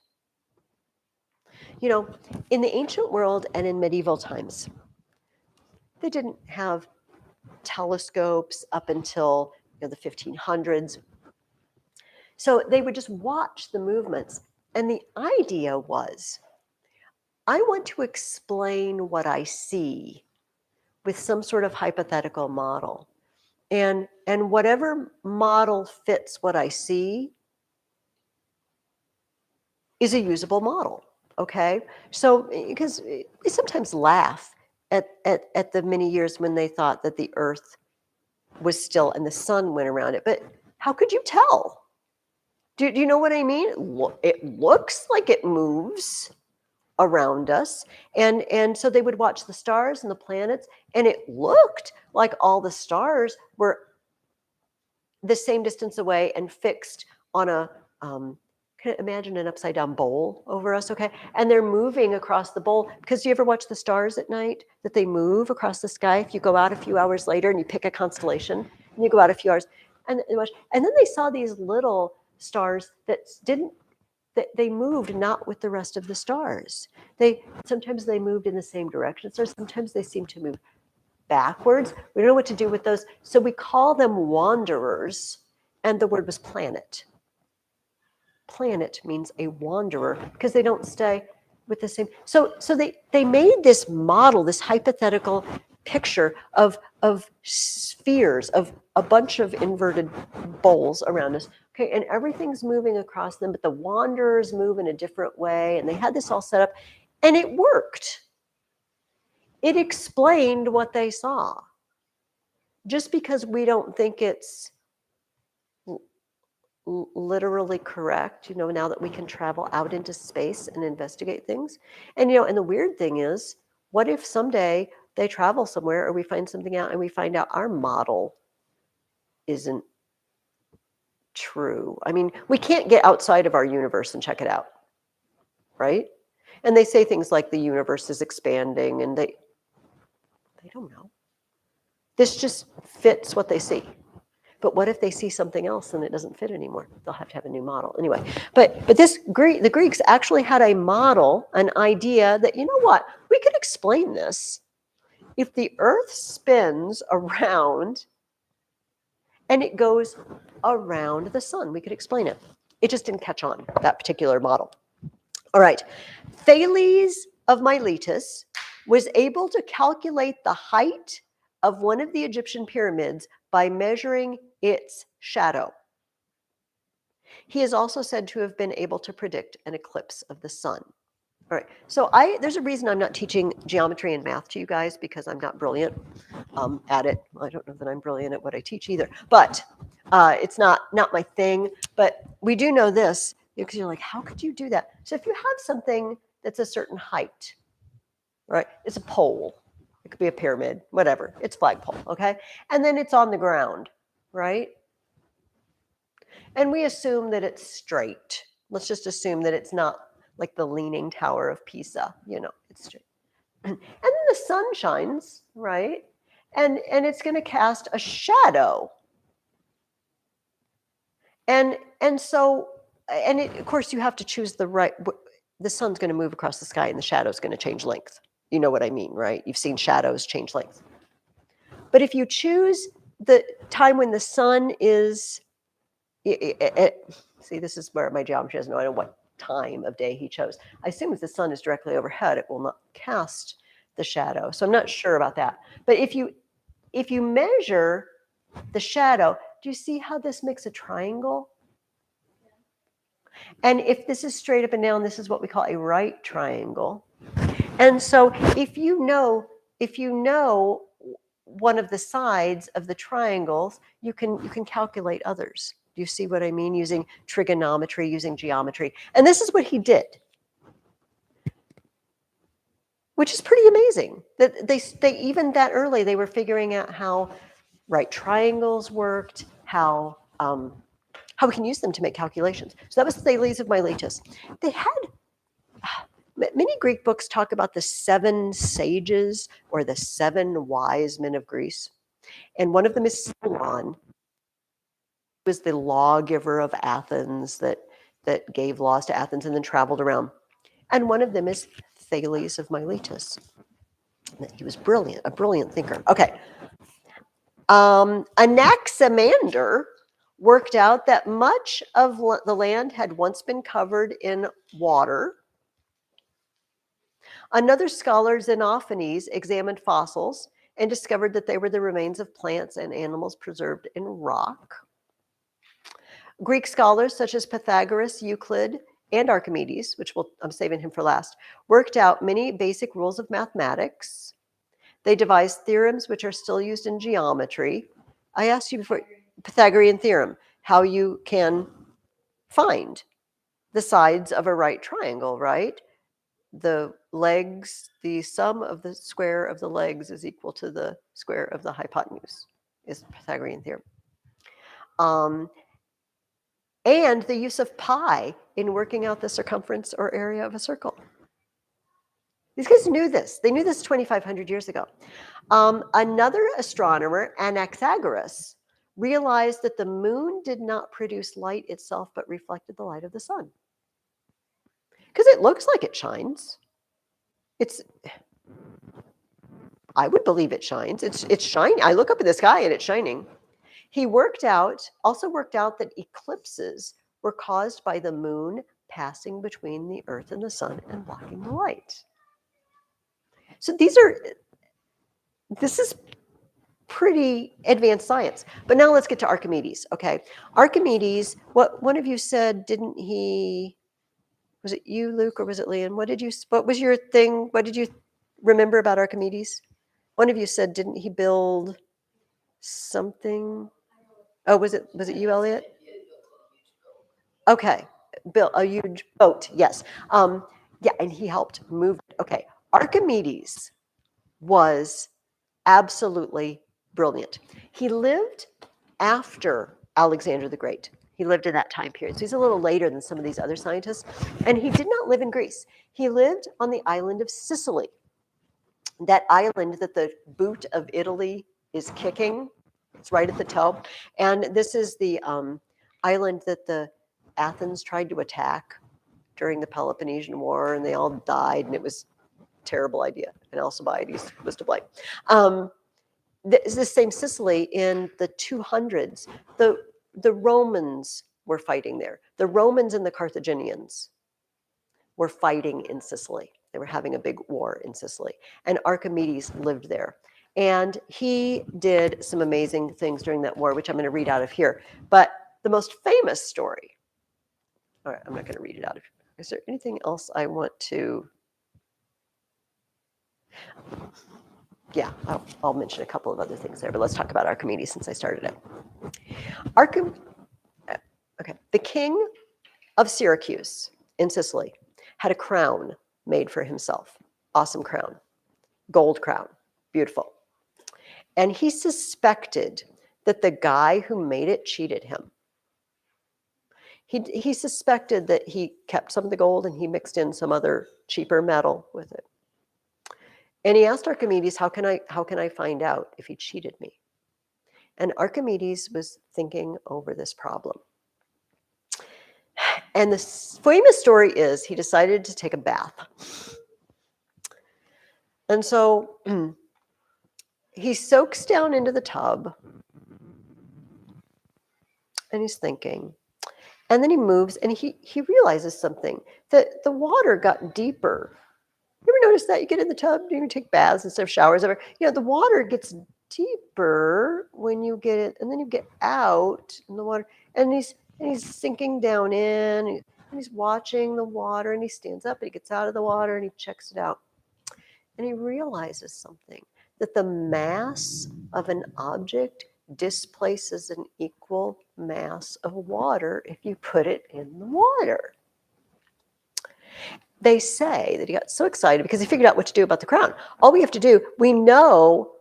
You know, in the ancient world and in medieval times, they didn't have telescopes up until the 1500s. So they would just watch the movements. And the idea was, I want to explain what I see with some sort of hypothetical model. And whatever model fits what I see is a usable model, okay? So, because they sometimes laugh at the many years when they thought that the Earth was still and the sun went around it. But how could you tell? Do you know what I mean? It looks like it moves around us. And so they would watch the stars and the planets, and it looked like all the stars were the same distance away and fixed on a, kind of imagine an upside down bowl over us, okay? And they're moving across the bowl, because you ever watch the stars at night, that they move across the sky? If you go out a few hours later and you pick a constellation, and you go out a few hours, and then they saw these little stars that they moved not with the rest of the stars. Sometimes they moved in the same direction, or sometimes they seemed to move backwards. We don't know what to do with those. So we call them wanderers, and the word was planet. Planet means a wanderer because they don't stay with the same. So they made this model, this hypothetical picture of spheres, of a bunch of inverted bowls around us. Okay, and everything's moving across them, but the wanderers move in a different way. And they had this all set up, and it worked. It explained what they saw. Just because we don't think it's literally correct, now that we can travel out into space and investigate things. And, and the weird thing is, what if someday they travel somewhere or we find something out and we find out our model isn't true? I mean, we can't get outside of our universe and check it out, right? And they say things like the universe is expanding, and they don't know. This just fits what they see. But what if they see something else and it doesn't fit anymore? They'll have to have a new model. Anyway, but the Greeks actually had a model, an idea that, you know what, we could explain this. If the Earth spins around and it goes around the sun, we could explain it. It just didn't catch on, that particular model. All right, Thales of Miletus was able to calculate the height of one of the Egyptian pyramids by measuring its shadow. He is also said to have been able to predict an eclipse of the sun. All right, so there's a reason I'm not teaching geometry and math to you guys, because I'm not brilliant at it. I don't know that I'm brilliant at what I teach either, but it's not my thing. But we do know this, because you're like, how could you do that? So if you have something that's a certain height, right? It's a pole. It could be a pyramid, whatever. It's flagpole, okay? And then it's on the ground, right? And we assume that it's straight. Let's just assume that it's not like the Leaning Tower of Pisa, it's straight. And then the sun shines, right? And it's going to cast a shadow. And so, of course, you have to choose the right. the sun's going to move across the sky and the shadow's going to change length. You know what I mean, right? You've seen shadows change length. But if you choose the time when the sun is, see, this is where my geometry doesn't know. I don't know what time of day he chose. I assume if the sun is directly overhead, it will not cast the shadow. So I'm not sure about that. But if you measure the shadow, do you see how this makes a triangle? And if this is straight up and down, this is what we call a right triangle. And so if you know one of the sides of the triangles, you can calculate others. Do you see what I mean? Using trigonometry, using geometry. And this is what he did, which is pretty amazing. That they even that early, they were figuring out how right triangles worked, how we can use them to make calculations. So that was Thales of Miletus. They had many Greek books talk about the 7 sages or the 7 wise men of Greece. And one of them is Solon, who was the lawgiver of Athens that gave laws to Athens and then traveled around. And one of them is Thales of Miletus. He was brilliant, a brilliant thinker. Okay. Anaximander worked out that much of the land had once been covered in water. Another scholar, Xenophanes, examined fossils and discovered that they were the remains of plants and animals preserved in rock. Greek scholars such as Pythagoras, Euclid, and Archimedes, which I'm saving him for last, worked out many basic rules of mathematics. They devised theorems which are still used in geometry. I asked you before, Pythagorean theorem, how you can find the sides of a right triangle, right? The legs, the sum of the square of the legs is equal to the square of the hypotenuse, is Pythagorean theorem. And the use of pi in working out the circumference or area of a circle. These guys knew this. They knew this 2,500 years ago. Another astronomer, Anaxagoras, realized that the moon did not produce light itself, but reflected the light of the sun. Because it looks like it shines. I would believe it shines. It's shining. I look up at the sky and it's shining. He also worked out that eclipses were caused by the moon passing between the earth and the sun and blocking the light. So this is pretty advanced science. But now let's get to Archimedes, okay? Archimedes, what one of you said, didn't he, was it you, Luke, or was it Leon? What was your thing? What did you remember about Archimedes? One of you said, didn't he build something? Oh, was it you, Elliot? Okay, built a huge boat, yes. Yeah, and he helped move it. Okay, Archimedes was absolutely brilliant. He lived after Alexander the Great. He lived in that time period. So he's a little later than some of these other scientists. And he did not live in Greece. He lived on the island of Sicily. That island that the boot of Italy is kicking. It's right at the toe. And this is the island that the Athens tried to attack during the Peloponnesian War, and they all died, and it was a terrible idea. And Alcibiades was to blame. This same Sicily in the 200s, the Romans were fighting there. The Romans and the Carthaginians were fighting in Sicily. They were having a big war in Sicily. And Archimedes lived there. And he did some amazing things during that war, which I'm going to read out of here. But the most famous story, all right, I'm not going to read it out of here. Is there anything else I want to? Yeah, I'll mention a couple of other things there, but let's talk about Archimedes since I started it. Okay, the king of Syracuse in Sicily had a crown made for himself. Awesome crown, gold crown, beautiful. And he suspected that the guy who made it cheated him. He suspected that he kept some of the gold and he mixed in some other cheaper metal with it. And he asked Archimedes, how can I find out if he cheated me? And Archimedes was thinking over this problem. And the famous story is he decided to take a bath. And so he soaks down into the tub and he's thinking. And then he moves and he realizes something, that the water got deeper. You ever notice that? You get in the tub, you take baths instead of showers. The water gets deeper when you get it, and then you get out in the water, and he's sinking down in, and he's watching the water, and he stands up, and he gets out of the water, and he checks it out, and he realizes something, that the mass of an object displaces an equal mass of water if you put it in the water. They say that he got so excited because he figured out what to do about the crown. All we have to do, we know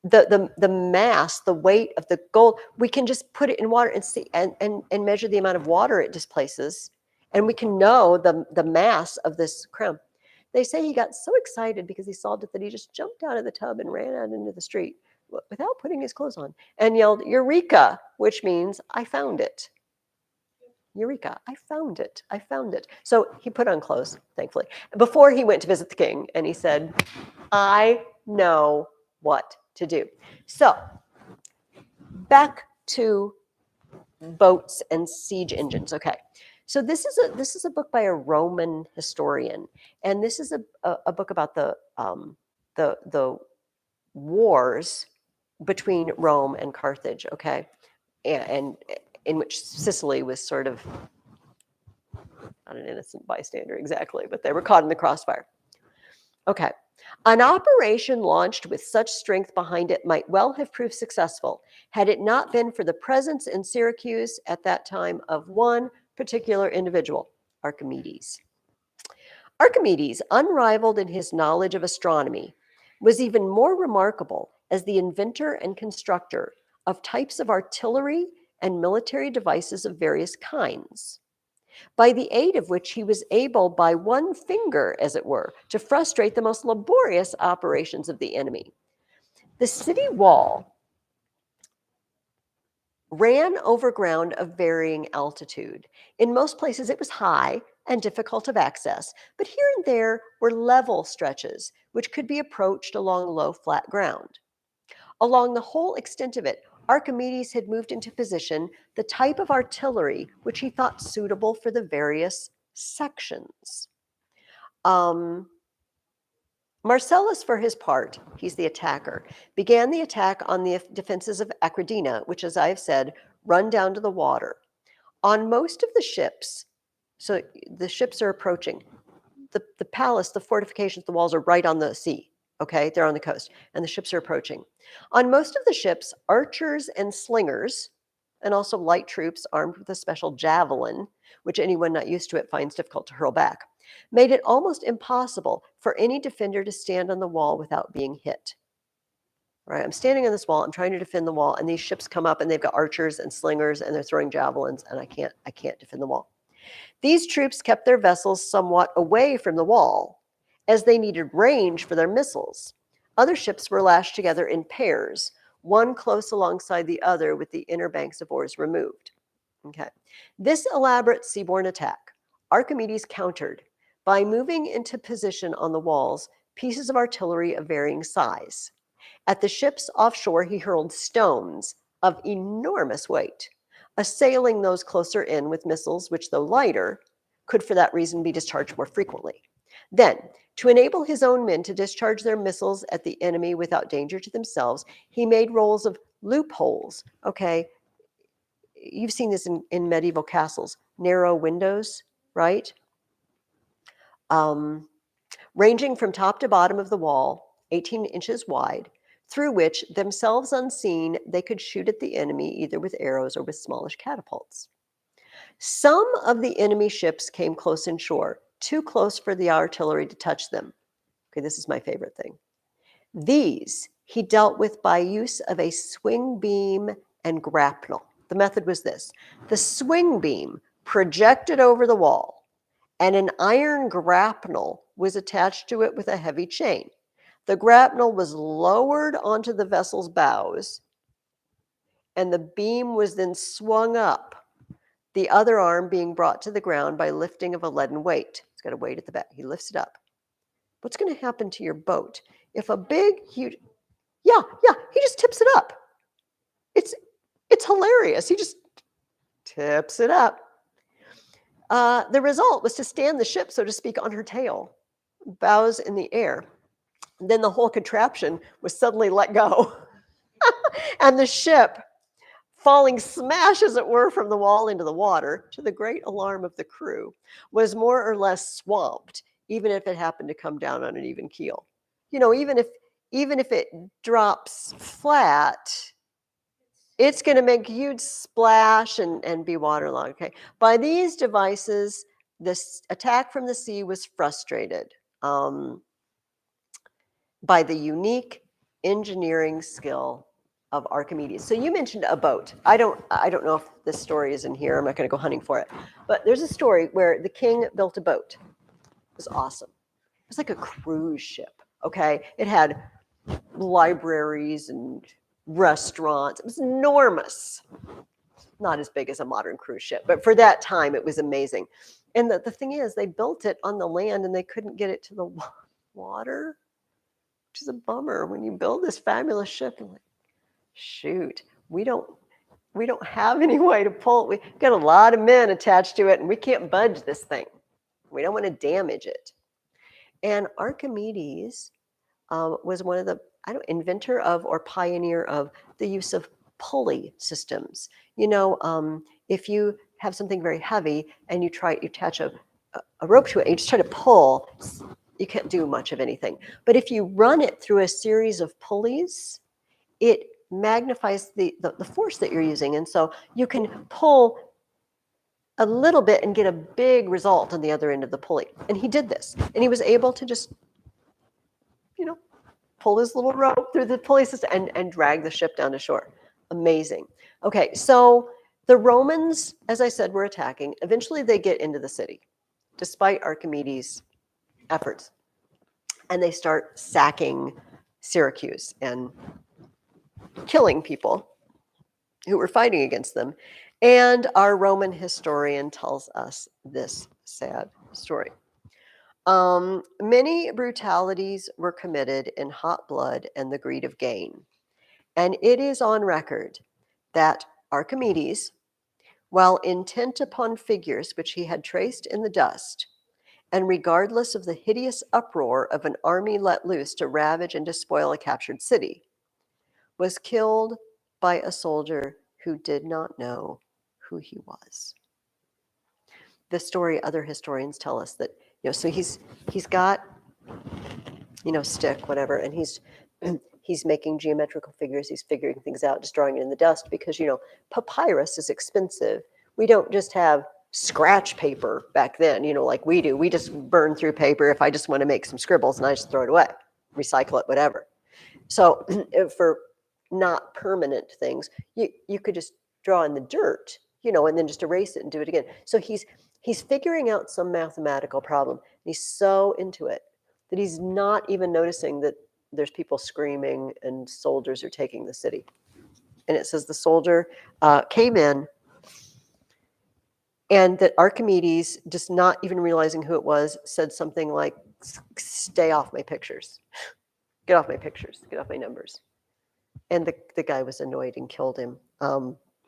the mass, the weight of the gold, we can just put it in water and see and measure the amount of water it displaces, and we can know the mass of this crown. They say he got so excited because he solved it that he just jumped out of the tub and ran out into the street without putting his clothes on and yelled, "Eureka!" which means, "I found it. Eureka, I found it. I found it." So he put on clothes, thankfully, before he went to visit the king, and he said, "I know what to do." So back to boats and siege engines. Okay. So this is a book by a Roman historian, and this is a book about the wars between Rome and Carthage. Okay, and in which Sicily was sort of not an innocent bystander exactly, but they were caught in the crossfire. Okay. An operation launched with such strength behind it might well have proved successful had it not been for the presence in Syracuse at that time of one particular individual, Archimedes. Archimedes, unrivaled in his knowledge of astronomy, was even more remarkable as the inventor and constructor of types of artillery and military devices of various kinds, by the aid of which he was able, by one finger, as it were, to frustrate the most laborious operations of the enemy. The city wall ran over ground of varying altitude. In most places, it was high and difficult of access, but here and there were level stretches which could be approached along low, flat ground. Along the whole extent of it, Archimedes had moved into position the type of artillery which he thought suitable for the various sections. Marcellus, for his part, he's the attacker, began the attack on the defenses of Acradina, which, as I have said, run down to the water. On most of the ships, so the ships are approaching, the palace, the fortifications, the walls are right on the sea. Okay, they're on the coast, and the ships are approaching. On most of the ships, archers and slingers, and also light troops armed with a special javelin, which anyone not used to it finds difficult to hurl back, made it almost impossible for any defender to stand on the wall without being hit. Right, I'm standing on this wall, I'm trying to defend the wall, and these ships come up and they've got archers and slingers and they're throwing javelins, and I can't defend the wall. These troops kept their vessels somewhat away from the wall, as they needed range for their missiles. Other ships were lashed together in pairs, one close alongside the other with the inner banks of oars removed. Okay. This elaborate seaborne attack, Archimedes countered by moving into position on the walls pieces of artillery of varying size. At the ships offshore, he hurled stones of enormous weight, assailing those closer in with missiles which, though lighter, could for that reason be discharged more frequently. Then, to enable his own men to discharge their missiles at the enemy without danger to themselves, he made rolls of loopholes. Okay, you've seen this in medieval castles, narrow windows, right? Ranging from top to bottom of the wall, 18 inches wide, through which, themselves unseen, they could shoot at the enemy either with arrows or with smallish catapults. Some of the enemy ships came close inshore, too close for the artillery to touch them. Okay, this is my favorite thing. These he dealt with by use of a swing beam and grapnel. The method was this: the swing beam projected over the wall, and an iron grapnel was attached to it with a heavy chain. The grapnel was lowered onto the vessel's bows, and the beam was then swung up. the other arm being brought to the ground by lifting of a leaden weight. It's got a weight at the back. He lifts it up. What's going to happen to your boat if a big, huge, yeah, he just tips it up. It's hilarious. He just tips it up. The result was to stand the ship, so to speak, on her tail, bows in the air. Then the whole contraption was suddenly let go, and the ship, falling smash as it were from the wall into the water, to the great alarm of the crew, was more or less swamped, even if it happened to come down on an even keel. You know, even if it drops flat, it's going to make a huge splash and be waterlogged. Okay. By these devices, this attack from the sea was frustrated by the unique engineering skill of Archimedes. So you mentioned a boat. I don't know if this story is in here. I'm not going to go hunting for it. But there's a story where the king built a boat. It was awesome. It was like a cruise ship. Okay. It had libraries and restaurants. It was enormous. Not as big as a modern cruise ship, but for that time, it was amazing. And the thing is, they built it on the land and they couldn't get it to the water, which is a bummer. When you build this fabulous ship, you're like, shoot, we don't have any way to pull it. We've got a lot of men attached to it and we can't budge this thing. We don't want to damage it. And Archimedes was one of the inventor of or pioneer of the use of pulley systems. You know, if you have something very heavy and you attach a rope to it and you just try to pull, you can't do much of anything. But if you run it through a series of pulleys, it magnifies the force that you're using. And so you can pull a little bit and get a big result on the other end of the pulley. And he did this. And he was able to just, pull his little rope through the pulley system and drag the ship down to shore. Amazing. Okay, so the Romans, as I said, were attacking. Eventually they get into the city, despite Archimedes' efforts. And they start sacking Syracuse and killing people who were fighting against them. And our Roman historian tells us this sad story. Many brutalities were committed in hot blood and the greed of gain. And it is on record that Archimedes, while intent upon figures which he had traced in the dust, and regardless of the hideous uproar of an army let loose to ravage and despoil a captured city, was killed by a soldier who did not know who he was. The story, other historians tell us that, so he's got, stick, whatever, and he's making geometrical figures, he's figuring things out, just drawing it in the dust because, papyrus is expensive. We don't just have scratch paper back then, like we do. We just burn through paper if I just want to make some scribbles and I just throw it away, recycle it, whatever. So for not permanent things, you could just draw in the dirt, and then just erase it and do it again. So he's figuring out some mathematical problem. He's so into it that he's not even noticing that there's people screaming and soldiers are taking the city. And it says the soldier came in and that Archimedes, just not even realizing who it was, said something like, "Stay off my pictures. Get off my pictures. Get off my numbers." And the guy was annoyed and killed him.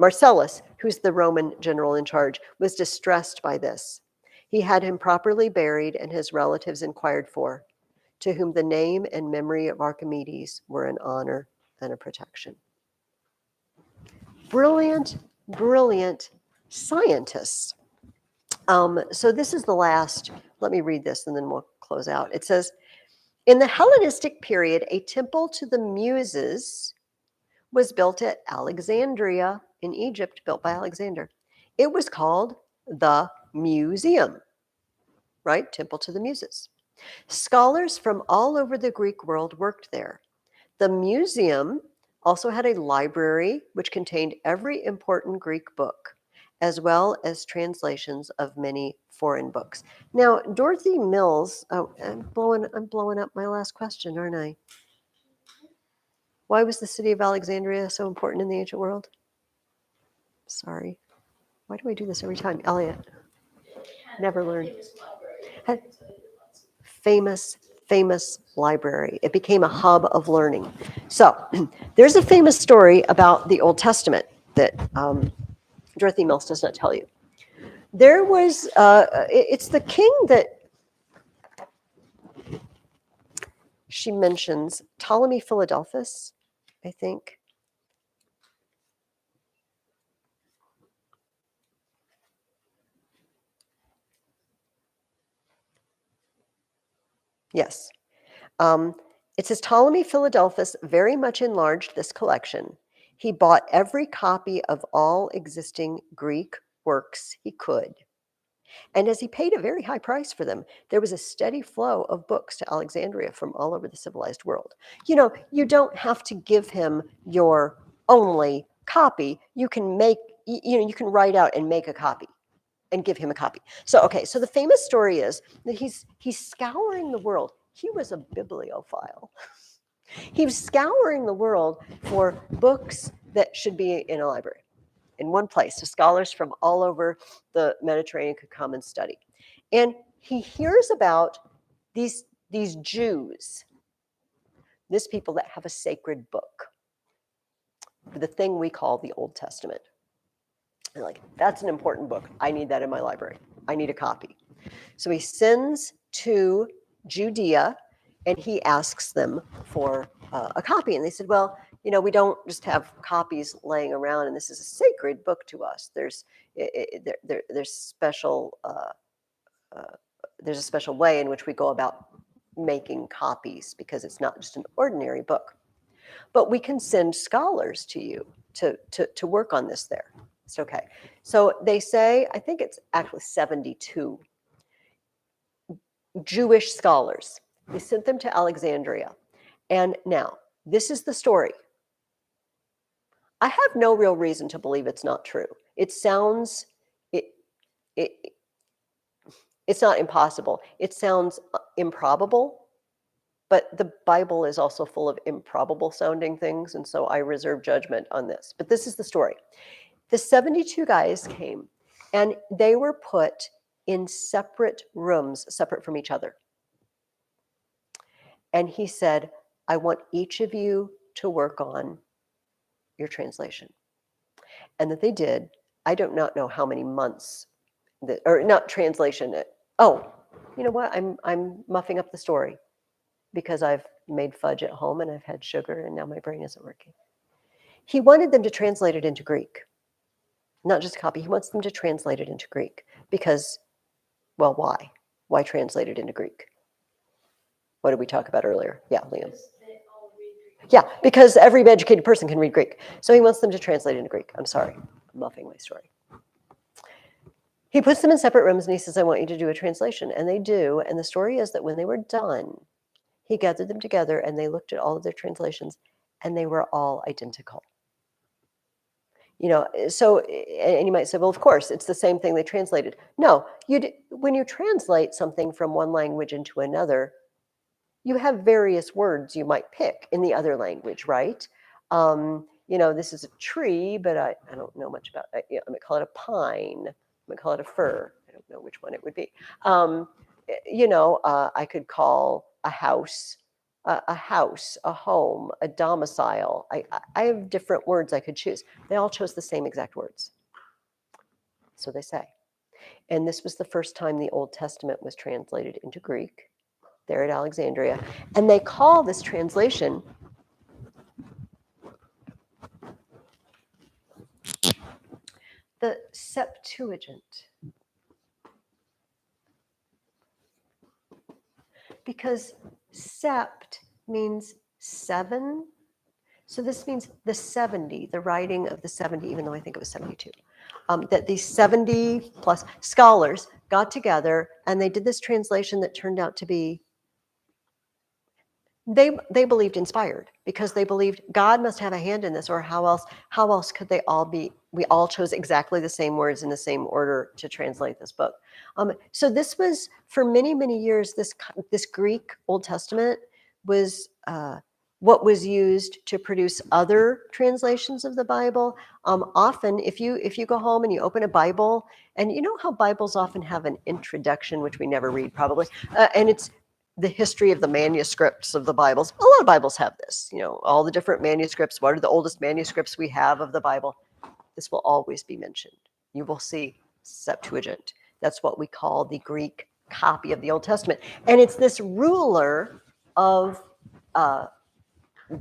Marcellus, who's the Roman general in charge, was distressed by this. He had him properly buried and his relatives inquired for, to whom the name and memory of Archimedes were an honor and a protection. Brilliant, brilliant scientists. So this is the last, let me read this and then we'll close out. It says, in the Hellenistic period, a temple to the Muses was built at Alexandria in Egypt, built by Alexander. It was called the Museum, right? Temple to the Muses. Scholars from all over the Greek world worked there. The museum also had a library which contained every important Greek book, as well as translations of many foreign books. Now, Dorothy Mills, I'm blowing up my last question, aren't I? Why was the city of Alexandria so important in the ancient world? Sorry. Why do I do this every time? Elliot, never learned. Famous, famous library. It became a hub of learning. So there's a famous story about the Old Testament that Dorothy Mills does not tell you. There was, it's the king that she mentions, Ptolemy Philadelphus, I think. Yes. It says Ptolemy Philadelphus very much enlarged this collection. He bought every copy of all existing Greek works he could. And as he paid a very high price for them, there was a steady flow of books to Alexandria from all over the civilized world. You know, you don't have to give him your only copy. You can you can write out and make a copy and give him a copy. So, okay, so the famous story is that he's scouring the world. He was a bibliophile. He was scouring the world for books that should be in a library in one place, so scholars from all over the Mediterranean could come and study. And he hears about these Jews, this people that have a sacred book, the thing we call the Old Testament. They're like, that's an important book. I need that in my library. I need a copy. So he sends to Judea and he asks them for a copy. And they said, well, you know, we don't just have copies laying around, and this is a sacred book to us. There's special there's a special way in which we go about making copies because it's not just an ordinary book. But we can send scholars to you to work on this there. It's okay. So they say, I think it's actually 72 Jewish scholars. They sent them to Alexandria. And now, this is the story. I have no real reason to believe it's not true. It sounds, it's not impossible. It sounds improbable, but the Bible is also full of improbable sounding things, and so I reserve judgment on this. But this is the story. The 72 guys came, and they were put in separate rooms, separate from each other. And he said, I want each of you to work on your translation. And that they did. I do not know how many months, or not translation. Oh, you know what? I'm muffing up the story because I've made fudge at home and I've had sugar and now my brain isn't working. He wanted them to translate it into Greek. Not just copy. He wants them to translate it into Greek because, well, why? Why translate it into Greek? What did we talk about earlier? Yeah, Liam. Yeah, because every educated person can read Greek. So he wants them to translate into Greek. I'm sorry, I'm muffing my story. He puts them in separate rooms and he says, I want you to do a translation. And they do. And the story is that when they were done, he gathered them together and they looked at all of their translations and they were all identical. You know, so, and you might say, well, of course, it's the same thing they translated. No, when you translate something from one language into another, you have various words you might pick in the other language, right? You know, this is a tree, but I don't know much about it. I might call it a pine. I might call it a fir. I don't know which one it would be. You know, I could call a house, a home, a domicile. I have different words I could choose. They all chose the same exact words. So they say. And this was the first time the Old Testament was translated into Greek there at Alexandria. And they call this translation the Septuagint. Because sept means 7. So this means the 70, the writing of the 70, even though I think it was 72. That these 70 plus scholars got together and they did this translation that turned out to be, they believed inspired because they believed God must have a hand in this, or how else could they all be? We all chose exactly the same words in the same order to translate this book. So this was for many, many years, this Greek Old Testament was what was used to produce other translations of the Bible. Often, if you go home and you open a Bible, and you know how Bibles often have an introduction, which we never read probably, and it's the history of the manuscripts of the Bibles. A lot of Bibles have this, you know, all the different manuscripts. What are the oldest manuscripts we have of the Bible? This will always be mentioned. You will see Septuagint. That's what we call the Greek copy of the Old Testament. And it's this ruler of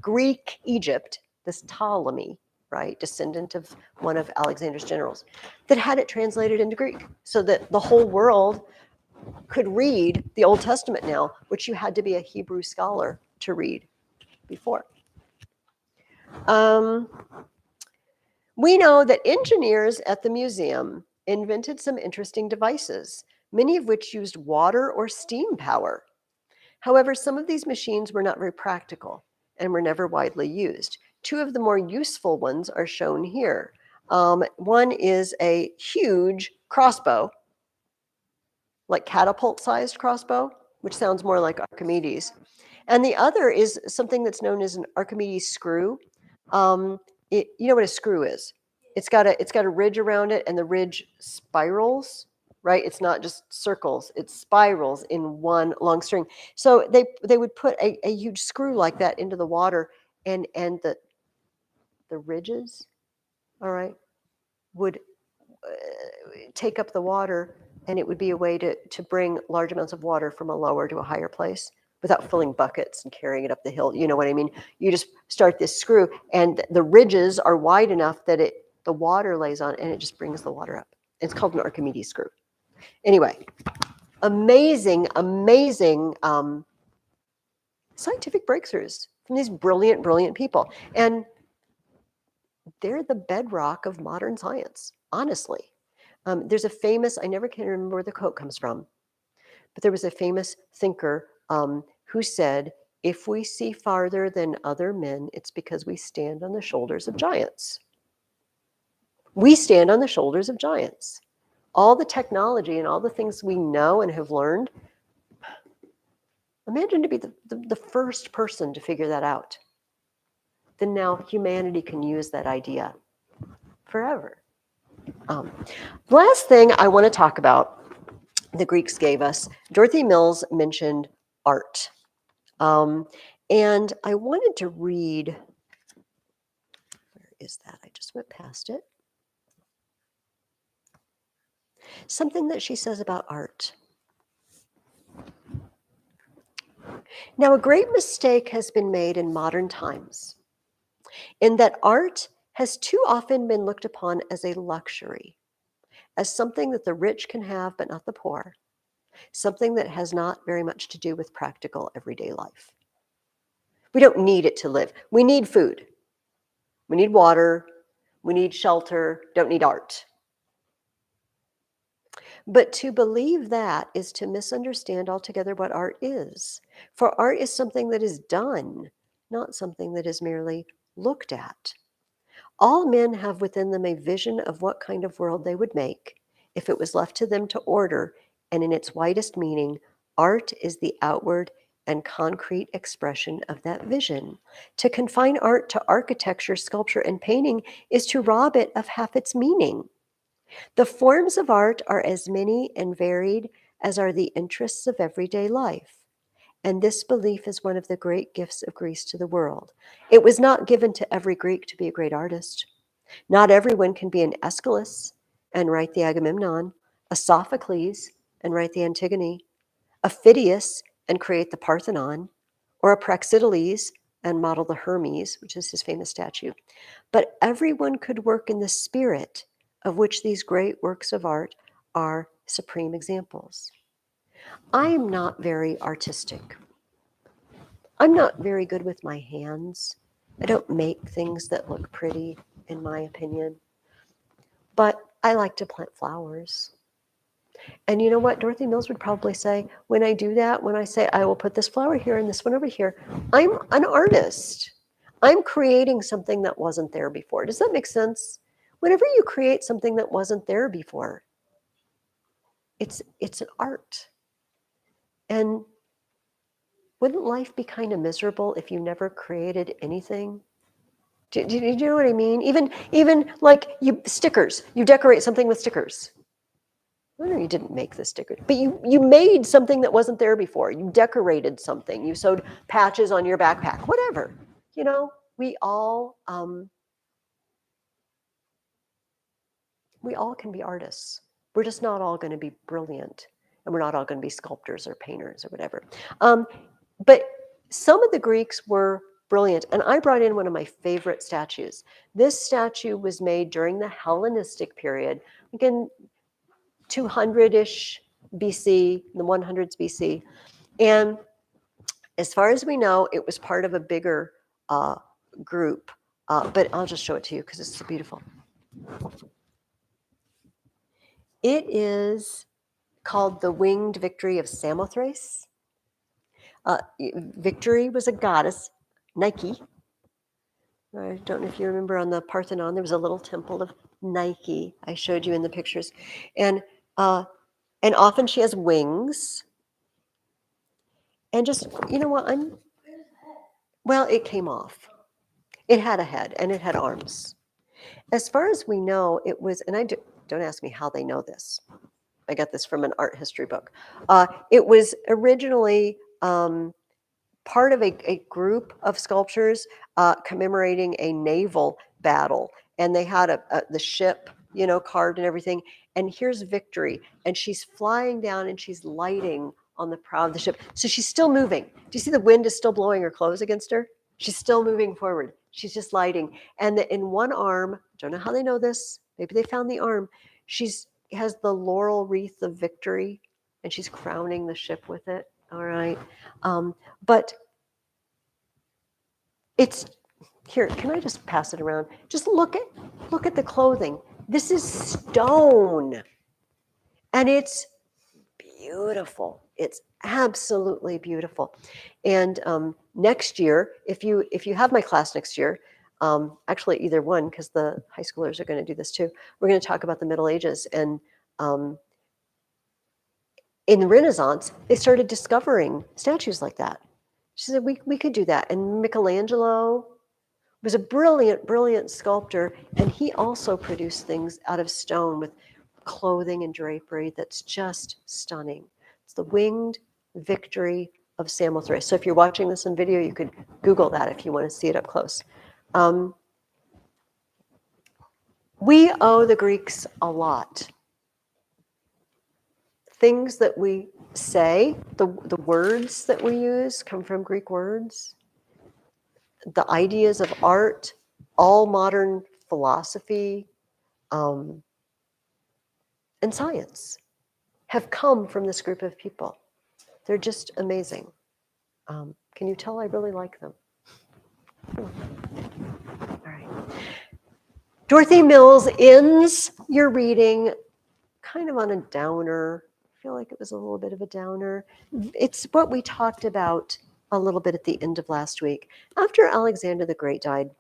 Greek Egypt, this Ptolemy, right, descendant of one of Alexander's generals, that had it translated into Greek so that the whole world could read the Old Testament now, which you had to be a Hebrew scholar to read before. We know that engineers at the museum invented some interesting devices, many of which used water or steam power. However, some of these machines were not very practical and were never widely used. Two of the more useful ones are shown here. One is a huge crossbow, like catapult-sized crossbow, which sounds more like Archimedes. And the other is something that's known as an Archimedes screw. You know what a screw is? It's got a ridge around it, and the ridge spirals, right? It's not just circles; it spirals in one long string. So they would put a huge screw like that into the water, and the ridges, all right, would take up the water, and it would be a way to bring large amounts of water from a lower to a higher place without filling buckets and carrying it up the hill. You know what I mean? You just start this screw, and the ridges are wide enough that the water lays on, and it just brings the water up. It's called an Archimedes screw. Anyway, amazing, amazing scientific breakthroughs from these brilliant, brilliant people. And they're the bedrock of modern science, honestly. There's a famous, I never can remember where the quote comes from, but there was a famous thinker who said, if we see farther than other men, it's because we stand on the shoulders of giants. We stand on the shoulders of giants. All the technology and all the things we know and have learned, imagine to be the first person to figure that out. Then now humanity can use that idea forever. Last thing I want to talk about, the Greeks gave us, Dorothy Mills mentioned art. And I wanted to read, where is that? I just went past it. Something that she says about art. Now, a great mistake has been made in modern times in that art has too often been looked upon as a luxury, as something that the rich can have but not the poor, something that has not very much to do with practical everyday life. We don't need it to live. We need food. We need water. We need shelter. Don't need art. But to believe that is to misunderstand altogether what art is. For art is something that is done, not something that is merely looked at. All men have within them a vision of what kind of world they would make if it was left to them to order, and in its widest meaning, art is the outward and concrete expression of that vision. To confine art to architecture, sculpture, and painting is to rob it of half its meaning. The forms of art are as many and varied as are the interests of everyday life. And this belief is one of the great gifts of Greece to the world. It was not given to every Greek to be a great artist. Not everyone can be an Aeschylus and write the Agamemnon, a Sophocles and write the Antigone, a Phidias and create the Parthenon, or a Praxiteles and model the Hermes, which is his famous statue. But everyone could work in the spirit of which these great works of art are supreme examples. I am not very artistic. I'm not very good with my hands. I don't make things that look pretty, in my opinion. But I like to plant flowers. And you know what Dorothy Mills would probably say? When I do that, when I say I will put this flower here and this one over here, I'm an artist. I'm creating something that wasn't there before. Does that make sense? Whenever you create something that wasn't there before, it's an art. And Wouldn't life be kind of miserable if you never created anything? Do you know what I mean? Even like stickers, you decorate something with stickers. Well, no, you didn't make the sticker, but you made something that wasn't there before. You decorated something. You sewed patches on your backpack, whatever. You know, we all we all can be artists. We're just not all going to be brilliant, and we're not all going to be sculptors or painters or whatever. But some of the Greeks were brilliant, and I brought in one of my favorite statues. This statue was made during the Hellenistic period, again, 200-ish BC, the 100s BC. And as far as we know, it was part of a bigger group. But I'll just show it to you because it's so beautiful. It is called the Winged Victory of Samothrace. Victory was a goddess, Nike. I don't know if you remember on the Parthenon, there was a little temple of Nike. I showed you in the pictures. And often she has wings. And just, you know what, well, it came off. It had a head and it had arms. As far as we know, it was, and don't ask me how they know this. I got this from an art history book. It was originally part of a group of sculptures commemorating a naval battle. And they had the ship, carved and everything. And here's Victory. And she's flying down and she's lighting on the prow of the ship. So she's still moving. Do you see the wind is still blowing her clothes against her? She's still moving forward. She's just lighting. And in one arm, don't know how they know this, maybe they found the arm, has the laurel wreath of victory, and she's crowning the ship with it. All right. But it's here. Can I just pass it around? Just look at the clothing. This is stone, and it's beautiful. It's absolutely beautiful. And next year, if you have my class next year, actually either one, because the high schoolers are going to do this too. We're going to talk about the Middle Ages, and in the Renaissance, they started discovering statues like that. She said we could do that. And Michelangelo was a brilliant, brilliant sculptor, and he also produced things out of stone with clothing and drapery that's just stunning. It's the Winged Victory of Samothrace. So if you're watching this on video, you could Google that if you want to see it up close. We owe the Greeks a lot. Things that we say, the words that we use come from Greek words. The ideas of art, all modern philosophy, and science have come from this group of people. They're just amazing. Can you tell I really like them? All right. Dorothy Mills ends your reading kind of on a downer. I feel like it was a little bit of a downer. It's what we talked about a little bit at the end of last week. After Alexander the Great died,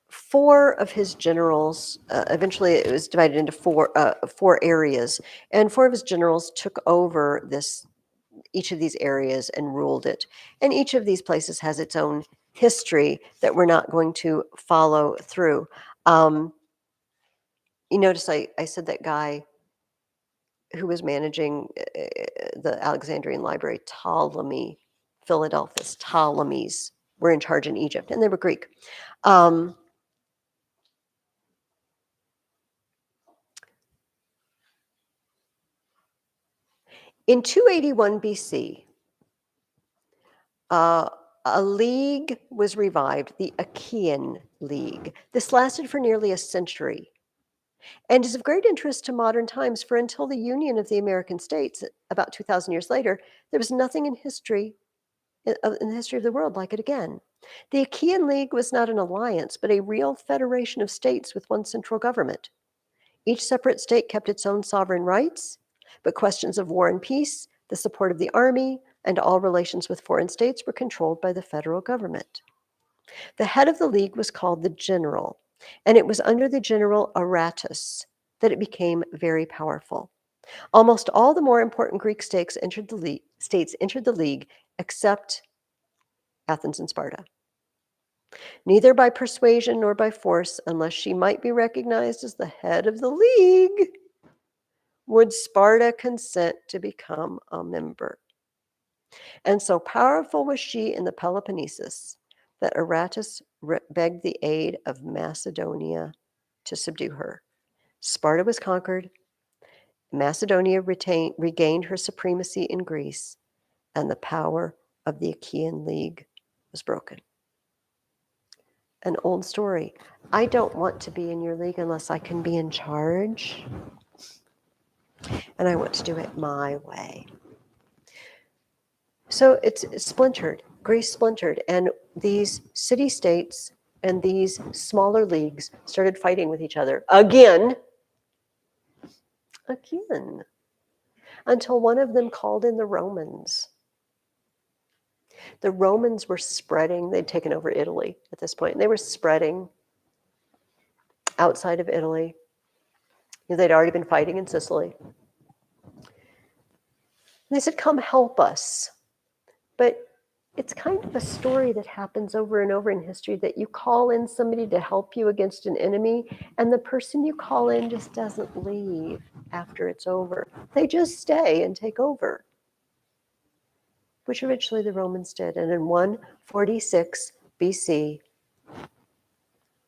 4 of his generals, eventually it was divided into 4 areas, and 4 of his generals took over each of these areas and ruled it. And each of these places has its own history that we're not going to follow through. You notice I said that guy who was managing the Alexandrian library, Ptolemy, Philadelphus, Ptolemies, were in charge in Egypt, and they were Greek. In 281 BC, a league was revived, the Achaean League. This lasted for nearly a century and is of great interest to modern times, for until the union of the American states, about 2,000 years later, there was nothing in the history of the world like it again. The Achaean League was not an alliance, but a real federation of states with one central government. Each separate state kept its own sovereign rights, but questions of war and peace, the support of the army, and all relations with foreign states were controlled by the federal government. The head of the league was called the general, and it was under the general Aratus that it became very powerful. Almost all the more important Greek states entered the league except Athens and Sparta. Neither by persuasion nor by force, unless she might be recognized as the head of the league, would Sparta consent to become a member. And so powerful was she in the Peloponnesus that Aratus begged the aid of Macedonia to subdue her. Sparta was conquered, Macedonia regained her supremacy in Greece, and the power of the Achaean League was broken. An old story. I don't want to be in your league unless I can be in charge, and I want to do it my way. So it's splintered. Greece splintered, and these city-states and these smaller leagues started fighting with each other again, until one of them called in the Romans. The Romans were spreading. They'd taken over Italy at this point, and they were spreading outside of Italy. They'd already been fighting in Sicily. And they said, come help us. But it's kind of a story that happens over and over in history, that you call in somebody to help you against an enemy, and the person you call in just doesn't leave after it's over. They just stay and take over, which eventually the Romans did. And in 146 BC,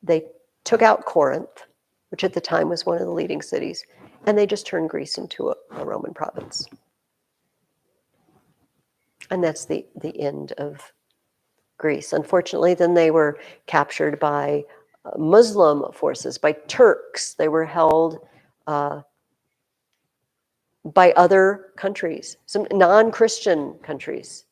they took out Corinth, which at the time was one of the leading cities, and they just turned Greece into a Roman province. And that's the end of Greece. Unfortunately, then they were captured by Muslim forces, by Turks. They were held by other countries, some non-Christian countries,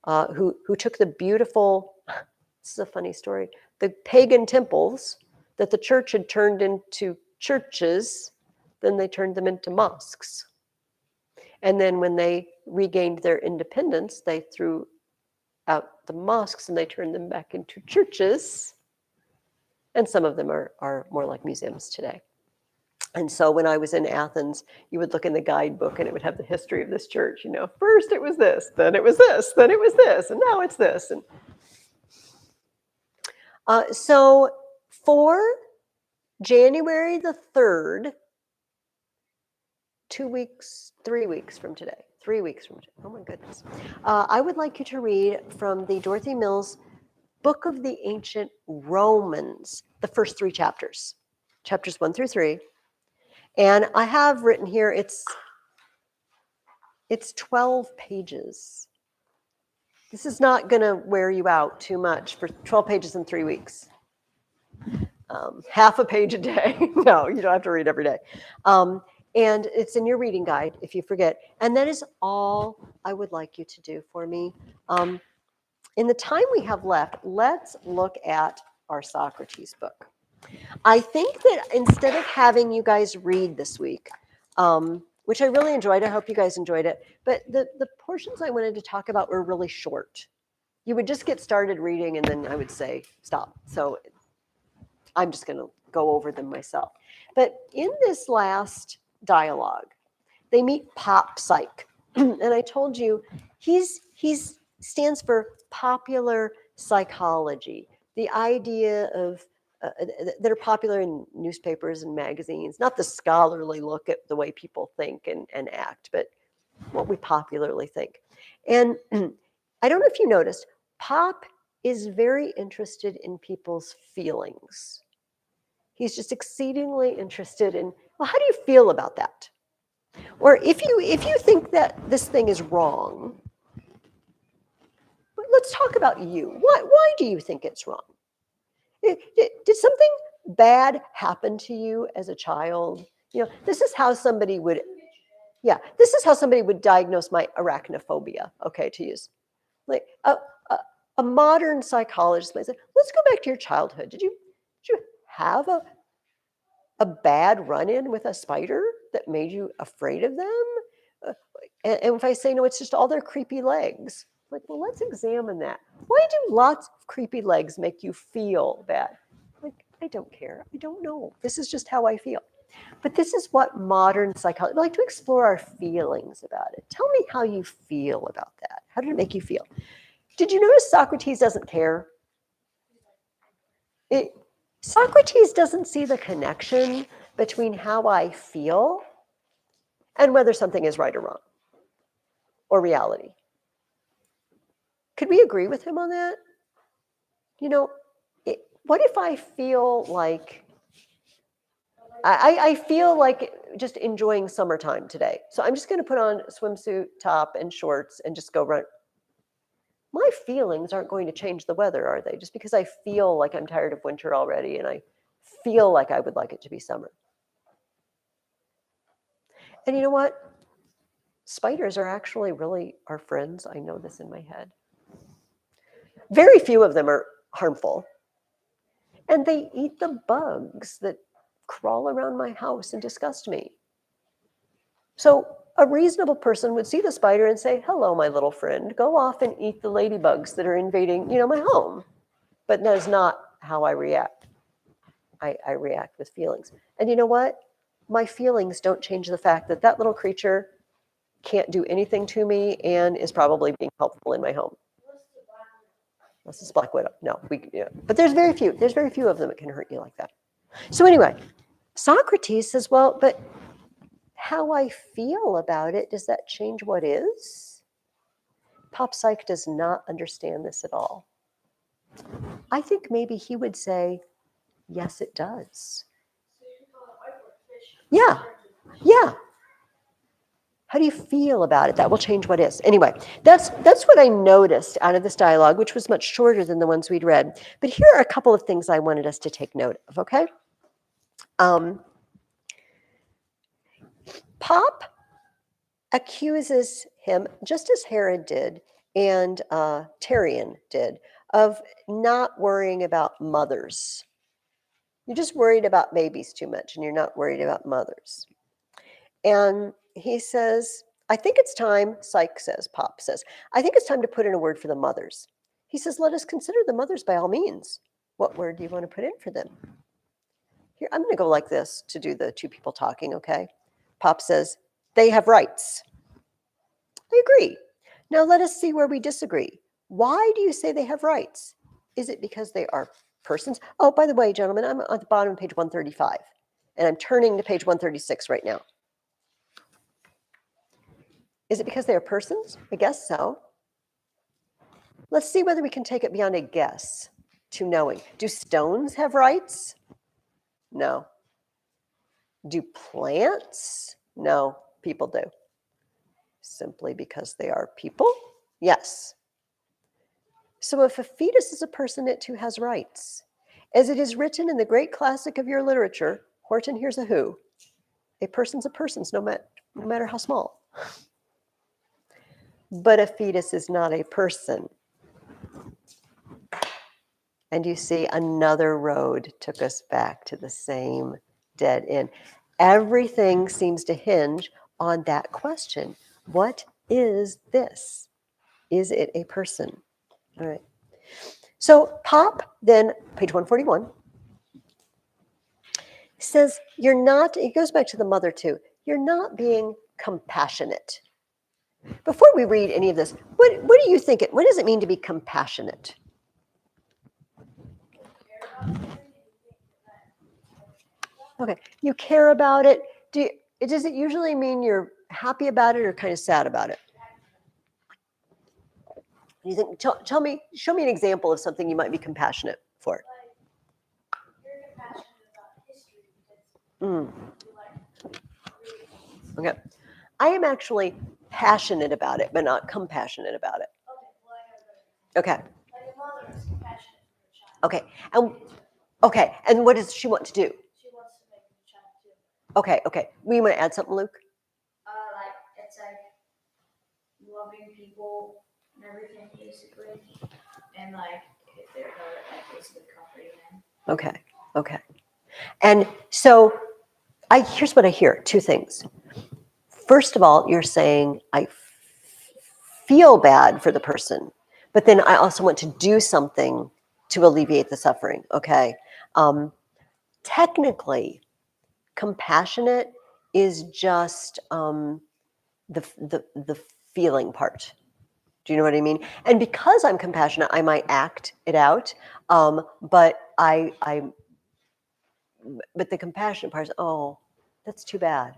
who took the beautiful, this is a funny story, the pagan temples that the church had turned into churches, then they turned them into mosques. And then when they regained their independence, they threw out the mosques and they turned them back into churches. And some of them are more like museums today. And so when I was in Athens, you would look in the guidebook and it would have the history of this church. You know, first it was this, then it was this, then it was this, and now it's this. And so for January the 3rd, 3 weeks from today, oh my goodness, I would like you to read from the Dorothy Mills Book of the Ancient Romans, the first 3 chapters, chapters 1 through 3. And I have written here, it's 12 pages. This is not going to wear you out too much for 12 pages in 3 weeks. Half a page a day. No, you don't have to read every day. And it's in your reading guide if you forget. And that is all I would like you to do for me. In the time we have left, let's look at our Socrates book. I think that instead of having you guys read this week, which I really enjoyed, I hope you guys enjoyed it, but the portions I wanted to talk about were really short. You would just get started reading and then I would say, stop. So I'm just going to go over them myself. But in this last dialogue, they meet Pop Psych. And I told you, he's stands for popular psychology, the idea of that are popular in newspapers and magazines, not the scholarly look at the way people think and act, but what we popularly think. And I don't know if you noticed, Pop is very interested in people's feelings. He's just exceedingly interested in, well, how do you feel about that? Or if you think that this thing is wrong, let's talk about you. Why do you think it's wrong? Did something bad happen to you as a child? You know, this is how somebody would diagnose my arachnophobia, okay, to use. Like a modern psychologist might say, let's go back to your childhood. Did you have a bad run-in with a spider that made you afraid of them? And if I say, no, it's just all their creepy legs. Like, well, let's examine that. Why do lots of creepy legs make you feel bad? Like, I don't care. I don't know. This is just how I feel. But this is what modern psychology, we like to explore our feelings about it. Tell me how you feel about that. How did it make you feel? Did you notice Socrates doesn't care? Socrates doesn't see the connection between how I feel and whether something is right or wrong or reality. Could we agree with him on that? You know, what if I feel like I feel like just enjoying summertime today. So I'm just going to put on a swimsuit top and shorts and just go run. My feelings aren't going to change the weather, are they? Just because I feel like I'm tired of winter already and I feel like I would like it to be summer. And you know what? Spiders are actually really our friends. I know this in my head. Very few of them are harmful. And they eat the bugs that crawl around my house and disgust me. So a reasonable person would see the spider and say, hello, my little friend, go off and eat the ladybugs that are invading, my home. But that is not how I react. I react with feelings. And you know what? My feelings don't change the fact that that little creature can't do anything to me and is probably being helpful in my home. This is black widow. No, but there's very few. There's very few of them that can hurt you like that. So anyway, Socrates says, well, but how I feel about it, does that change what is? Pop Psych does not understand this at all. I think maybe he would say, yes, it does. Yeah. How do you feel about it? That will change what is. Anyway, that's what I noticed out of this dialogue, which was much shorter than the ones we'd read. But here are a couple of things I wanted us to take note of, okay? Pop accuses him, just as Herod did and Tyrion did, of not worrying about mothers. You're just worried about babies too much, and you're not worried about mothers. And he says, I think it's time, Pop says, I think it's time to put in a word for the mothers. He says, let us consider the mothers by all means. What word do you want to put in for them? Here, I'm going to go like this to do the two people talking, okay? Pop says, they have rights. I agree. Now let us see where we disagree. Why do you say they have rights? Is it because they are persons? Oh, by the way, gentlemen, I'm at the bottom of page 135, and I'm turning to page 136 right now. Is it because they are persons? I guess so. Let's see whether we can take it beyond a guess to knowing. Do stones have rights? No. Do plants? No, people do. Simply because they are people? Yes. So if a fetus is a person, it too has rights. As it is written in the great classic of your literature, Horton, here's a who. A person's a person, no matter how small. But a fetus is not a person. And you see, another road took us back to the same dead end. Everything seems to hinge on that question. What is this? Is it a person? All right. So Pop, then, page 141, says, you're not, it goes back to the mother too, you're not being compassionate. Before we read any of this, what do you think, what does it mean to be compassionate? Okay, you care about it. Does it usually mean you're happy about it or kind of sad about it? You think? Show me an example of something you might be compassionate for. Okay, I am actually passionate about it, but not compassionate about it. Okay. Okay, and what does she want to do? She wants to make a child too. Okay. We want to add something, Luke? It's like loving people and everything, basically. And if they're hurt, basically comforting them. Okay. And so here's what I hear, two things. First of all, you're saying I feel bad for the person, but then I also want to do something to alleviate the suffering, okay? Technically, Compassionate is just the feeling part. Do you know what I mean? And because I'm compassionate, I might act it out. But but the compassionate part is, oh, that's too bad.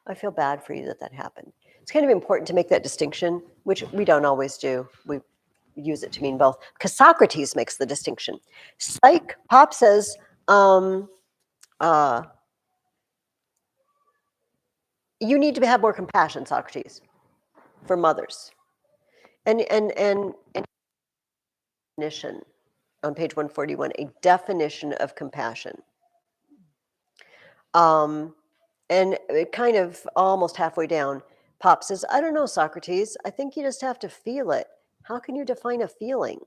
I feel bad for you that that happened. It's kind of important to make that distinction, which we don't always do. We use it to mean both, because Socrates makes the distinction. Psych, Pop says, uh, you need to have more compassion, Socrates, for mothers. And definition on page 141, a definition of compassion. Um, and it kind of almost halfway down, Pop says, I don't know, Socrates. I think you just have to feel it. How can you define a feeling?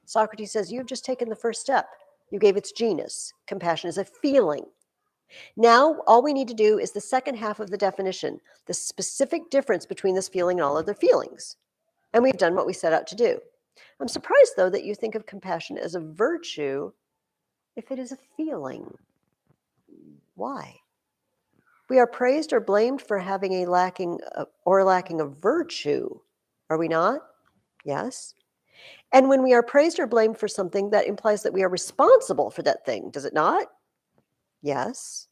Socrates says, you've just taken the first step. You gave its genus. Compassion is a feeling. Now, all we need to do is the second half of the definition, the specific difference between this feeling and all other feelings. And we've done what we set out to do. I'm surprised, though, that you think of compassion as a virtue if it is a feeling. Why? We are praised or blamed for having a lacking of virtue, are we not? Yes. And when we are praised or blamed for something, that implies that we are responsible for that thing, does it not? Yes.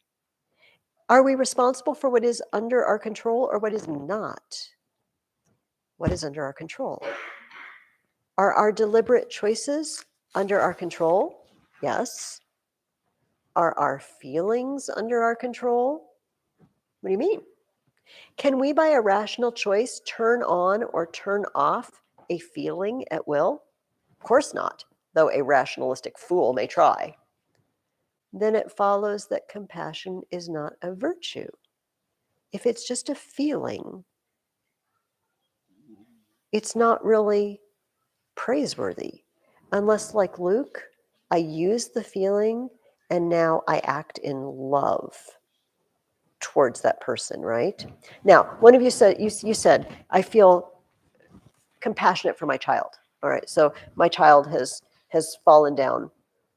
Are we responsible for what is under our control or what is not? What is under our control? Are our deliberate choices under our control? Yes. Are our feelings under our control? What do you mean? Can we, by a rational choice, turn on or turn off a feeling at will? Of course not, though a rationalistic fool may try. Then it follows that compassion is not a virtue. If it's just a feeling, it's not really praiseworthy, unless, like Luke, I use the feeling and now I act in love towards that person, right? Now, one of you said, you said, I feel compassionate for my child. All right, so my child has fallen down,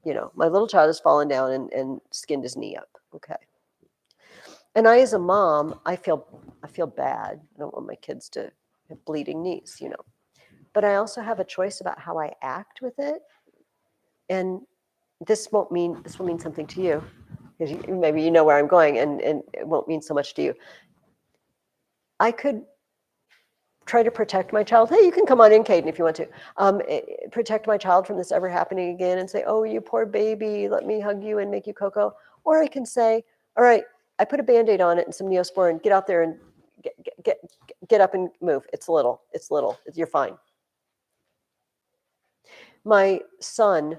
my little child has fallen down and skinned his knee up. Okay. And I, as a mom, I feel bad. I don't want my kids to have bleeding knees, But I also have a choice about how I act with it. And this will mean something to you, because maybe you know where I'm going, and it won't mean so much to you. I could try to protect my child. Hey, you can come on in, Caden, if you want to. Protect my child from this ever happening again and say, oh, you poor baby, let me hug you and make you cocoa. Or I can say, all right, I put a Band-Aid on it and some Neosporin. Get out there and get up and move. It's little. You're fine. My son,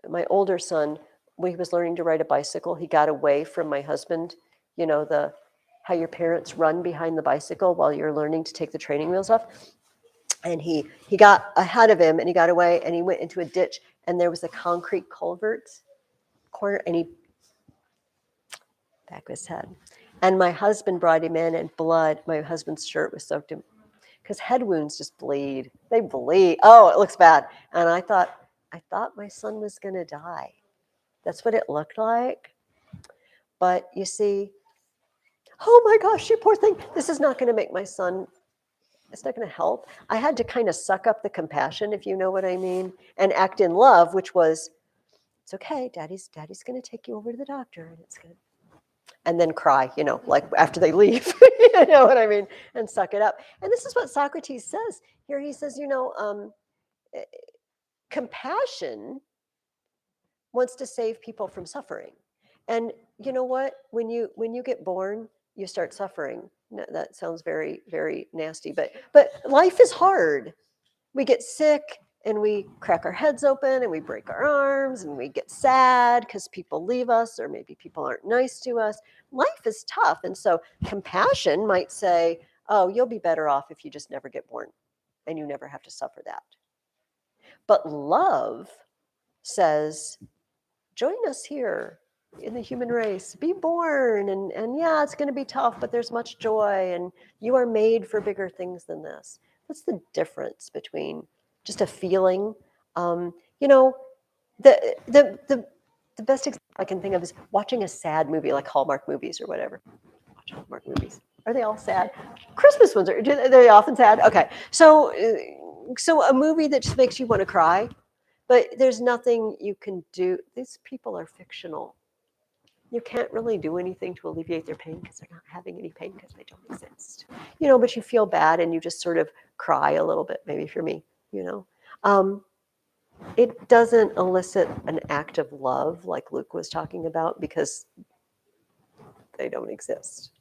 my older son, when he was learning to ride a bicycle, he got away from my husband, how your parents run behind the bicycle while you're learning to take the training wheels off. And he got ahead of him and he got away and he went into a ditch and there was a concrete culvert corner and he back his head. And my husband brought him in and blood, my husband's shirt was soaked in, because head wounds just bleed. They bleed. Oh, it looks bad. And I thought my son was going to die. That's what it looked like. But you see, oh my gosh, you poor thing. This is not going to make my son, it's not going to help. I had to kind of suck up the compassion, if you know what I mean, and act in love, which was, it's okay, daddy's going to take you over to the doctor and it's going to, and then cry, like after they leave, you know what I mean, and suck it up. And this is what Socrates says here. He says, compassion wants to save people from suffering. And you know what? When you get born, you start suffering. No, that sounds very, very nasty, but life is hard. We get sick and we crack our heads open and we break our arms and we get sad because people leave us or maybe people aren't nice to us. Life is tough. And so compassion might say, oh, you'll be better off if you just never get born and you never have to suffer that. But love says, join us here in the human race. Be born, and yeah, it's going to be tough, but there's much joy, and you are made for bigger things than this. What's the difference between just a feeling? The the best example I can think of is watching a sad movie like Hallmark movies or whatever. Watch Hallmark movies. Are they all sad? Christmas ones are they often sad? Okay, so a movie that just makes you want to cry, but there's nothing you can do. These people are fictional. You can't really do anything to alleviate their pain because they're not having any pain because they don't exist. But you feel bad and you just sort of cry a little bit, maybe for me, you know. It doesn't elicit an act of love like Luke was talking about because they don't exist.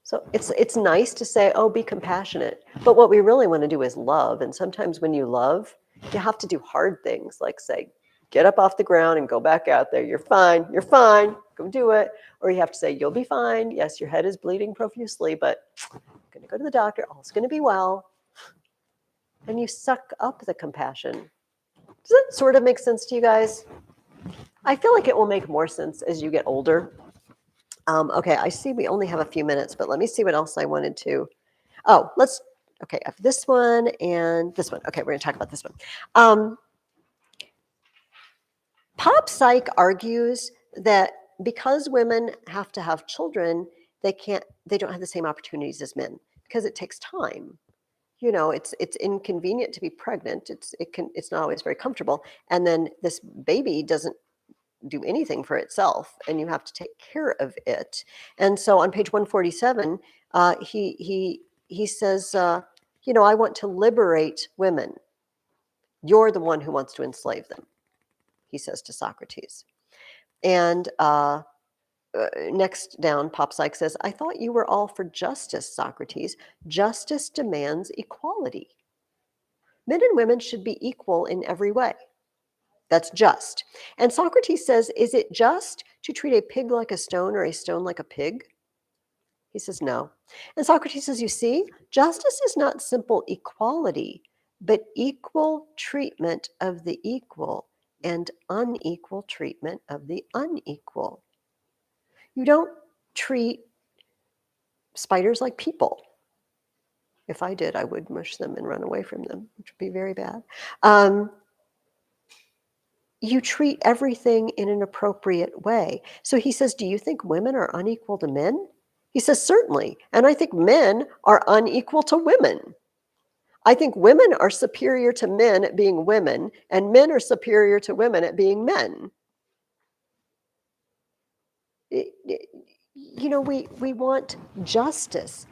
So it's nice to say, oh, be compassionate. But what we really want to do is love. And sometimes when you love, you have to do hard things like say, get up off the ground and go back out there. You're fine. You're fine. Go do it. Or you have to say, you'll be fine. Yes, your head is bleeding profusely, but I'm going to go to the doctor. All's going to be well. And you suck up the compassion. Does that sort of make sense to you guys? I feel like it will make more sense as you get older. Okay, I see we only have a few minutes, but let me see what else I wanted to. Oh, okay, I have this one and this one. Okay, we're going to talk about this one. Pop Psych argues that because women have to have children, they don't have the same opportunities as men because it takes time. It's inconvenient to be pregnant. It's not always very comfortable. And then this baby doesn't do anything for itself, and you have to take care of it. And so on page 147, he says, I want to liberate women. You're the one who wants to enslave them, he says to Socrates. And next down, Pop Psych says, I thought you were all for justice, Socrates. Justice demands equality. Men and women should be equal in every way. That's just. And Socrates says, is it just to treat a pig like a stone or a stone like a pig? He says, no. And Socrates says, you see, justice is not simple equality, but equal treatment of the equal and unequal treatment of the unequal. You don't treat spiders like people. If I did, I would mush them and run away from them, which would be very bad. You treat everything in an appropriate way. So he says, do you think women are unequal to men? He says, certainly. And I think men are unequal to women. I think women are superior to men at being women, and men are superior to women at being men. We want justice.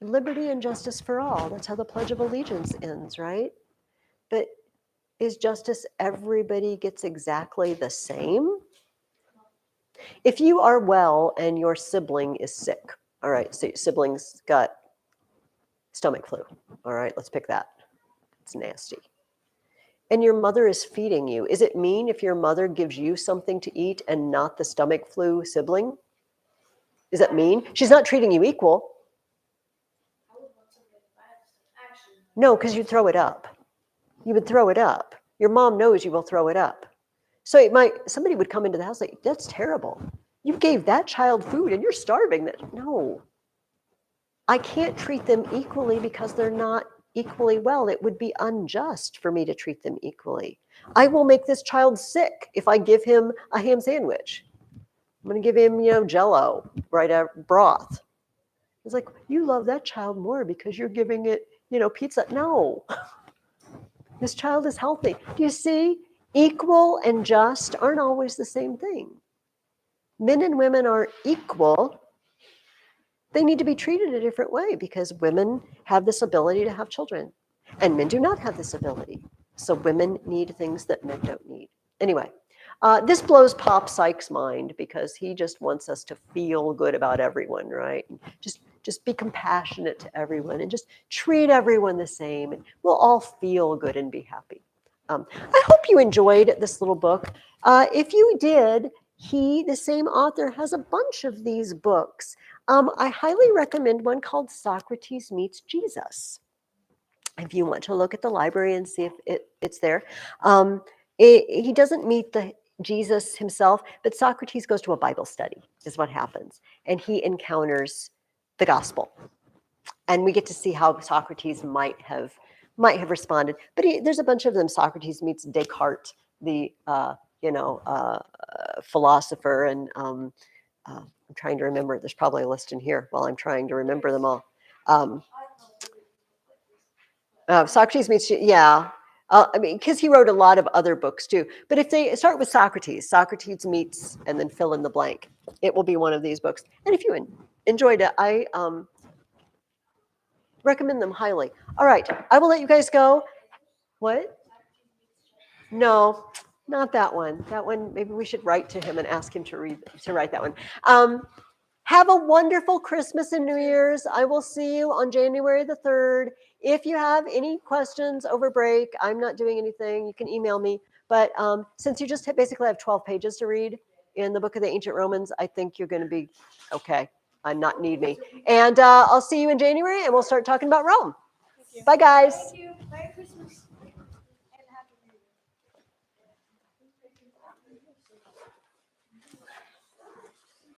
Liberty and justice for all. That's how the Pledge of Allegiance ends, right? But is justice everybody gets exactly the same? If you are well and your sibling is sick, all right, so your sibling's got stomach flu, all right, let's pick that. It's nasty. And your mother is feeding you. Is it mean if your mother gives you something to eat and not the stomach flu sibling? Is that mean? She's not treating you equal. No, because you'd throw it up. You would throw it up. Your mom knows you will throw it up. So somebody would come into the house like, that's terrible. You gave that child food and you're starving. No, I can't treat them equally because they're not equally well. It would be unjust for me to treat them equally. I will make this child sick if I give him a ham sandwich. I'm going to give him, Jell-O, right, broth. It's like, you love that child more because you're giving it, pizza. No, this child is healthy. Do you see? Equal and just aren't always the same thing. Men and women are equal. They need to be treated a different way because women have this ability to have children and men do not have this ability. So women need things that men don't need. Anyway, this blows Pop Psych's mind because he just wants us to feel good about everyone, right? Just be compassionate to everyone and just treat everyone the same and we'll all feel good and be happy. I hope you enjoyed this little book. If you did, the same author, has a bunch of these books. I highly recommend one called Socrates Meets Jesus. If you want to look at the library and see if it's there. He doesn't meet Jesus himself, but Socrates goes to a Bible study, is what happens. And he encounters the gospel. And we get to see how Socrates might have responded. But there's a bunch of them. Socrates meets Descartes, the philosopher, and I'm trying to remember. There's probably a list in here while I'm trying to remember them all. Socrates meets, yeah. I mean, because he wrote a lot of other books too. But if they start with Socrates, Socrates meets, and then fill in the blank, it will be one of these books. And if you enjoyed it, I recommend them highly. All right, I will let you guys go. What? No, not that one. That one, maybe we should write to him and ask him to write that one. Have a wonderful Christmas and New Year's. I will see you on January the 3rd. If you have any questions over break, I'm not doing anything. You can email me. But since you just basically have 12 pages to read in the Book of the Ancient Romans, I think you're going to be okay and not need me. And I'll see you in January, and we'll start talking about Rome. Bye, guys. Thank you. Merry Christmas. And Happy New Year.